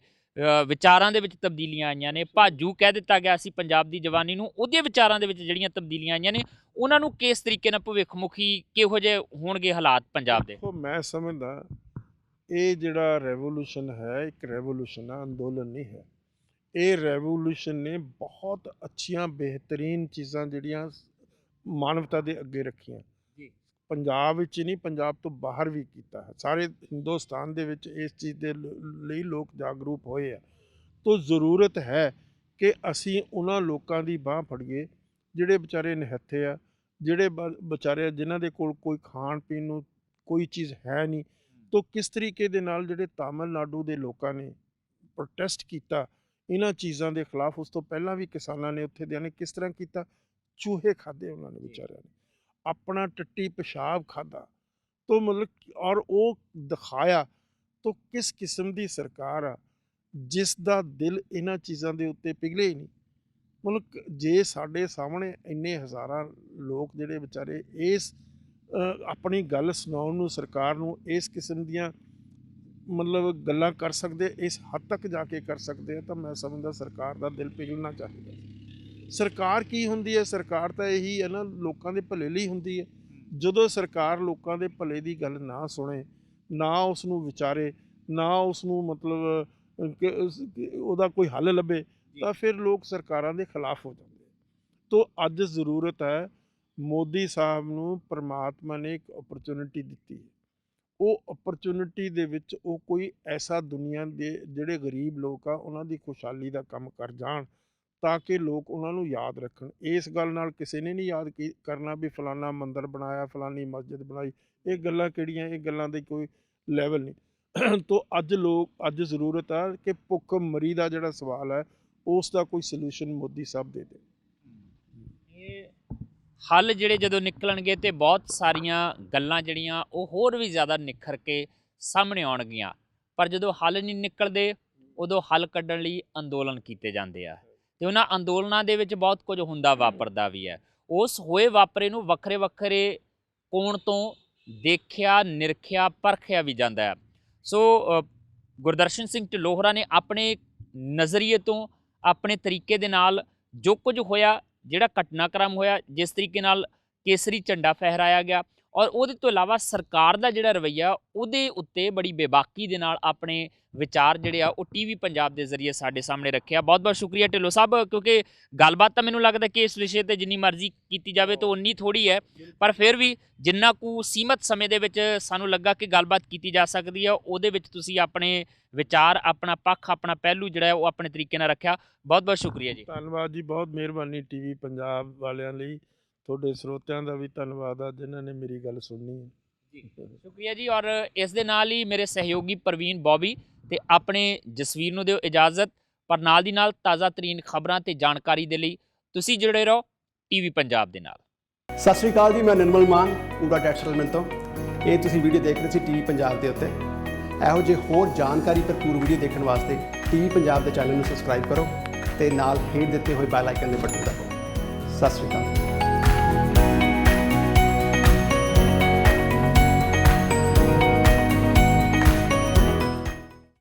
ਵਿਚਾਰਾਂ ਦੇ ਵਿੱਚ ਤਬਦੀਲੀਆਂ ਆਈਆਂ ਨੇ, ਭਾਜੂ ਕਹਿ ਦਿੱਤਾ ਗਿਆ ਸੀ ਪੰਜਾਬ ਦੀ ਜਵਾਨੀ ਨੂੰ, ਉਹਦੇ ਵਿਚਾਰਾਂ ਦੇ ਵਿੱਚ ਜਿਹੜੀਆਂ ਤਬਦੀਲੀਆਂ ਆਈਆਂ ਨੇ, ਉਹਨਾਂ ਨੂੰ ਕਿਸ ਤਰੀਕੇ ਨਾਲ ਭਵਿੱਖਮੁਖੀ ਕਿਹੋ ਜਿਹੇ ਹੋਣਗੇ ਹਾਲਾਤ ਪੰਜਾਬ ਦੇ? ਦੇਖੋ ਮੈਂ ਸਮਝਦਾ ਇਹ ਜਿਹੜਾ ਰੈਵੋਲੂਸ਼ਨ ਹੈ, ਇੱਕ ਰੈਵੋਲੂਸ਼ਨ ਆ, ਅੰਦੋਲਨ ਨਹੀਂ ਹੈ। ਇਹ ਰੈਵੋਲੂਸ਼ਨ ਨੇ ਬਹੁਤ ਅੱਛੀਆਂ ਬਿਹਤਰੀਨ ਚੀਜ਼ਾਂ ਜਿਹੜੀਆਂ ਮਾਨਵਤਾ ਦੇ ਅੱਗੇ ਰੱਖੀਆਂ। ਪੰਜਾਬ ਵਿੱਚ ਹੀ ਨਹੀਂ, ਪੰਜਾਬ ਤੋਂ ਬਾਹਰ ਵੀ ਕੀਤਾ ਹੈ। ਸਾਰੇ ਹਿੰਦੁਸਤਾਨ ਦੇ ਵਿੱਚ ਇਸ ਚੀਜ਼ ਦੇ ਲਈ ਲੋਕ ਜਾਗਰੂਕ ਹੋਏ ਆ। ਤੋ ਜ਼ਰੂਰਤ ਹੈ ਕਿ ਅਸੀਂ ਉਹਨਾਂ ਲੋਕਾਂ ਦੀ ਬਾਂਹ ਫੜੀਏ ਜਿਹੜੇ ਵਿਚਾਰੇ ਨਿਹੱਥੇ ਆ, ਜਿਹੜੇ ਵਿਚਾਰੇ ਜਿਨ੍ਹਾਂ ਦੇ ਕੋਲ ਕੋਈ ਖਾਣ ਪੀਣ ਨੂੰ ਕੋਈ ਚੀਜ਼ ਹੈ ਨਹੀਂ। ਤੋ ਕਿਸ ਤਰੀਕੇ ਦੇ ਨਾਲ ਜਿਹੜੇ ਤਾਮਿਲਨਾਡੂ ਦੇ ਲੋਕਾਂ ਨੇ ਪ੍ਰੋਟੈਸਟ ਕੀਤਾ ਇਹਨਾਂ ਚੀਜ਼ਾਂ ਦੇ ਖਿਲਾਫ, ਉਸ ਤੋਂ ਪਹਿਲਾਂ ਵੀ ਕਿਸਾਨਾਂ ਨੇ ਉੱਥੇ ਦਿਆਂ ਨੇ ਕਿਸ ਤਰ੍ਹਾਂ ਕੀਤਾ, ਚੂਹੇ ਖਾਧੇ ਉਹਨਾਂ ਨੇ ਵਿਚਾਰਿਆਂ ਨੇ, ਆਪਣਾ ਟੱਟੀ ਪਿਸ਼ਾਬ ਖਾਧਾ। ਤੋ ਮਤਲਬ ਔਰ ਉਹ ਦਿਖਾਇਆ। ਤੋ ਕਿਸ ਕਿਸਮ ਦੀ ਸਰਕਾਰ ਆ ਜਿਸ ਦਾ ਦਿਲ ਇਹਨਾਂ ਚੀਜ਼ਾਂ ਦੇ ਉੱਤੇ ਪਿਘਲੇ ਹੀ ਨਹੀਂ। ਮਤਲਬ ਜੇ ਸਾਡੇ ਸਾਹਮਣੇ ਇੰਨੇ ਹਜ਼ਾਰਾਂ ਲੋਕ ਜਿਹੜੇ ਵਿਚਾਰੇ ਇਸ ਆਪਣੀ ਗੱਲ ਸੁਣਾਉਣ ਨੂੰ ਸਰਕਾਰ ਨੂੰ ਇਸ ਕਿਸਮ ਦੀਆਂ ਮਤਲਬ ਗੱਲਾਂ ਕਰ ਸਕਦੇ, ਇਸ ਹੱਦ ਤੱਕ ਜਾ ਕੇ ਕਰ ਸਕਦੇ ਆ, ਤਾਂ ਮੈਂ ਸਮਝਦਾ ਸਰਕਾਰ ਦਾ ਦਿਲ ਪਿਘਲਣਾ ਚਾਹੀਦਾ। ਸਰਕਾਰ ਕੀ ਹੁੰਦੀ ਹੈ? ਸਰਕਾਰ ਤਾਂ ਇਹੀ ਹੈ ਨਾ, ਲੋਕਾਂ ਦੇ ਭਲੇ ਲਈ ਹੁੰਦੀ ਹੈ। ਜਦੋਂ ਸਰਕਾਰ ਲੋਕਾਂ ਦੇ ਭਲੇ ਦੀ ਗੱਲ ਨਾ ਸੁਣੇ, ਨਾ ਉਸ ਨੂੰ ਵਿਚਾਰੇ, ਨਾ ਉਸ ਨੂੰ ਮਤਲਬ ਉਹਦਾ ਕੋਈ ਹੱਲ ਲੱਭੇ, ਤਾਂ ਫਿਰ ਲੋਕ ਸਰਕਾਰਾਂ ਦੇ ਖਿਲਾਫ ਹੋ ਜਾਂਦੇ। ਤੋ ਅੱਜ ਜ਼ਰੂਰਤ ਹੈ, ਮੋਦੀ ਸਾਹਿਬ ਨੂੰ ਪਰਮਾਤਮਾ ਨੇ ਇੱਕ ਓਪਰਚੁਨਿਟੀ ਦਿੱਤੀ ਹੈ। ਉਹ ਓਪਰਚੁਨਿਟੀ ਦੇ ਵਿੱਚ ਉਹ ਕੋਈ ਐਸਾ ਦੁਨੀਆ ਦੇ ਜਿਹੜੇ ਗਰੀਬ ਲੋਕ ਆ ਉਹਨਾਂ ਦੀ ਖੁਸ਼ਹਾਲੀ ਦਾ ਕੰਮ ਕਰ ਜਾਣ, ਤਾਂ ਕਿ ਲੋਕ ਉਹਨਾਂ ਨੂੰ ਯਾਦ ਰੱਖਣ। ਇਸ ਗੱਲ ਨਾਲ ਕਿਸੇ ਨੇ ਨਹੀਂ ਯਾਦ ਕਰਨਾ ਵੀ ਫਲਾਨਾ ਮੰਦਿਰ ਬਣਾਇਆ, ਫਲਾਨੀ ਮਸਜਿਦ ਬਣਾਈ। ਇਹ ਗੱਲਾਂ ਕਿਹੜੀਆਂ, ਇਹ ਗੱਲਾਂ ਦੀ ਕੋਈ ਲੈਵਲ ਨਹੀਂ। ਤੋ ਅੱਜ ਜ਼ਰੂਰਤ ਆ ਕਿ ਭੁੱਖ ਮਰੀ ਦਾ ਜਿਹੜਾ ਸਵਾਲ ਹੈ ਉਸ ਦਾ ਕੋਈ ਸੋਲੂਸ਼ਨ ਮੋਦੀ ਸਾਹਿਬ ਦੇ ਦੇ। ਇਹ ਹੱਲ ਜਿਹੜੇ ਜਦੋਂ ਨਿਕਲਣਗੇ ਤੇ ਬਹੁਤ ਸਾਰੀਆਂ ਗੱਲਾਂ ਜਿਹੜੀਆਂ ਉਹ ਹੋਰ ਵੀ ਜ਼ਿਆਦਾ ਨਿਖਰ ਕੇ ਸਾਹਮਣੇ ਆਉਣਗੀਆਂ, ਪਰ ਜਦੋਂ ਹੱਲ ਨਹੀਂ ਨਿਕਲਦੇ ਉਦੋਂ ਹੱਲ ਕੱਢਣ ਲਈ ਅੰਦੋਲਨ ਕੀਤੇ ਜਾਂਦੇ ਆ, ਤੇ ਉਹਨਾਂ ਅੰਦੋਲਨਾਂ ਦੇ ਵਿੱਚ ਬਹੁਤ ਕੁਝ ਹੁੰਦਾ ਵਾਪਰਦਾ ਵੀ ਹੈ। ਉਸ ਹੋਏ ਵਾਪਰੇ ਨੂੰ ਵੱਖਰੇ ਵੱਖਰੇ ਕੋਣ ਤੋਂ ਦੇਖਿਆ, ਨਿਰਖਿਆ, ਪਰਖਿਆ ਵੀ ਜਾਂਦਾ ਹੈ। ਸੋ ਗੁਰਦਰਸ਼ਨ ਸਿੰਘ ਢਿੱਲੋਂ ਹੋਰਾਂ ਨੇ ਆਪਣੇ ਨਜ਼ਰੀਏ ਤੋਂ, ਆਪਣੇ ਤਰੀਕੇ ਦੇ ਨਾਲ ਜੋ ਕੁਝ ਹੋਇਆ, ਜਿਹੜਾ ਘਟਨਾਕ੍ਰਮ ਹੋਇਆ, ਜਿਸ ਤਰੀਕੇ ਨਾਲ ਕੇਸਰੀ ਝੰਡਾ ਫਹਿਰਾਇਆ ਗਿਆ, ਔਰ ਉਹਦੇ ਤੋਂ ਇਲਾਵਾ ਸਰਕਾਰ ਦਾ ਜਿਹੜਾ ਰਵੱਈਆ ਉਹਦੇ ਉੱਤੇ ਬੜੀ ਬੇਬਾਕੀ ਦੇ ਨਾਲ ਆਪਣੇ ਵਿਚਾਰ ਜਿਹੜੇ ਆ ਉਹ ਟੀਵੀ ਪੰਜਾਬ ਦੇ ਜ਼ਰੀਏ ਸਾਡੇ ਸਾਹਮਣੇ ਰੱਖਿਆ। ਬਹੁਤ ਬਹੁਤ ਸ਼ੁਕਰੀਆ ਢਿੱਲੋਂ ਸਾਹਿਬ, ਕਿਉਂਕਿ ਗੱਲਬਾਤ ਤਾਂ ਮੈਨੂੰ ਲੱਗਦਾ ਕਿ ਇਸ ਵਿਸ਼ੇ ਤੇ ਜਿੰਨੀ ਮਰਜ਼ੀ ਕੀਤੀ ਜਾਵੇ ਤਾਂ ਉਨੀ ਥੋੜ੍ਹੀ ਹੈ, ਪਰ ਫਿਰ ਵੀ ਜਿੰਨਾ ਕੁ ਸੀਮਤ ਸਮੇਂ ਦੇ ਵਿੱਚ ਸਾਨੂੰ ਲੱਗਾ ਕਿ ਗੱਲਬਾਤ ਕੀਤੀ ਜਾ ਸਕਦੀ ਹੈ, ਉਹਦੇ ਵਿੱਚ ਤੁਸੀਂ ਆਪਣੇ ਵਿਚਾਰ, ਆਪਣਾ ਪੱਖ, ਆਪਣਾ ਪਹਿਲੂ ਜਿਹੜਾ ਹੈ ਉਹ ਆਪਣੇ ਤਰੀਕੇ ਨਾਲ ਰੱਖਿਆ। ਬਹੁਤ ਬਹੁਤ ਸ਼ੁਕਰੀਆ ਜੀ। ਧੰਨਵਾਦ ਜੀ, ਬਹੁਤ ਮਿਹਰਬਾਨੀ ਟੀਵੀ ਪੰਜਾਬ ਵਾਲਿਆਂ ਲਈ। ਤੁਹਾਡੇ ਸਰੋਤਿਆਂ ਦਾ ਵੀ ਧੰਨਵਾਦ ਆ ਜਿਨ੍ਹਾਂ ਨੇ ਮੇਰੀ ਗੱਲ ਸੁਣਨੀ ਹੈ ਜੀ। ਸ਼ੁਕਰੀਆ ਜੀ। ਔਰ ਇਸ ਦੇ ਨਾਲ ਹੀ ਮੇਰੇ ਸਹਿਯੋਗੀ ਪ੍ਰਵੀਨ ਬੌਬੀ ਤੇ ਆਪਣੇ ਜਸਵੀਰ ਨੂੰ ਦਿਓ ਇਜਾਜ਼ਤ, ਪਰ ਨਾਲ ਦੀ ਨਾਲ ਤਾਜ਼ਾ ਤਰੀਨ ਖਬਰਾਂ ਤੇ ਜਾਣਕਾਰੀ ਦੇ ਲਈ ਤੁਸੀਂ ਜੁੜੇ ਰਹੋ ਟੀਵੀ ਪੰਜਾਬ ਦੇ ਨਾਲ। ਸਤਿ ਸ਼੍ਰੀ ਅਕਾਲ ਜੀ, ਮੈਂ ਨਿਰਮਲ ਮਾਨ ਪੂਰਾ ਟੈਕਸਟਾਈਲ ਤੋਂ। ਇਹ ਤੁਸੀਂ ਵੀਡੀਓ ਦੇਖ ਰਹੇ ਸੀ ਟੀਵੀ ਪੰਜਾਬ ਦੇ ਉੱਤੇ। ਇਹੋ ਜਿਹੇ ਹੋਰ ਜਾਣਕਾਰੀ ਭਰਪੂਰ ਵੀਡੀਓ ਦੇਖਣ ਵਾਸਤੇ ਟੀਵੀ ਪੰਜਾਬ ਦੇ ਚੈਨਲ ਨੂੰ ਸਬਸਕ੍ਰਾਈਬ ਕਰੋ ਤੇ ਨਾਲ ਹੇਠ ਦਿੱਤੇ ਹੋਏ ਬੈਲ ਆਈਕਨ ਦੇ ਬਟਨ ਦਬਾਓ। ਸਤਿ ਸ਼੍ਰੀ ਅਕਾਲ।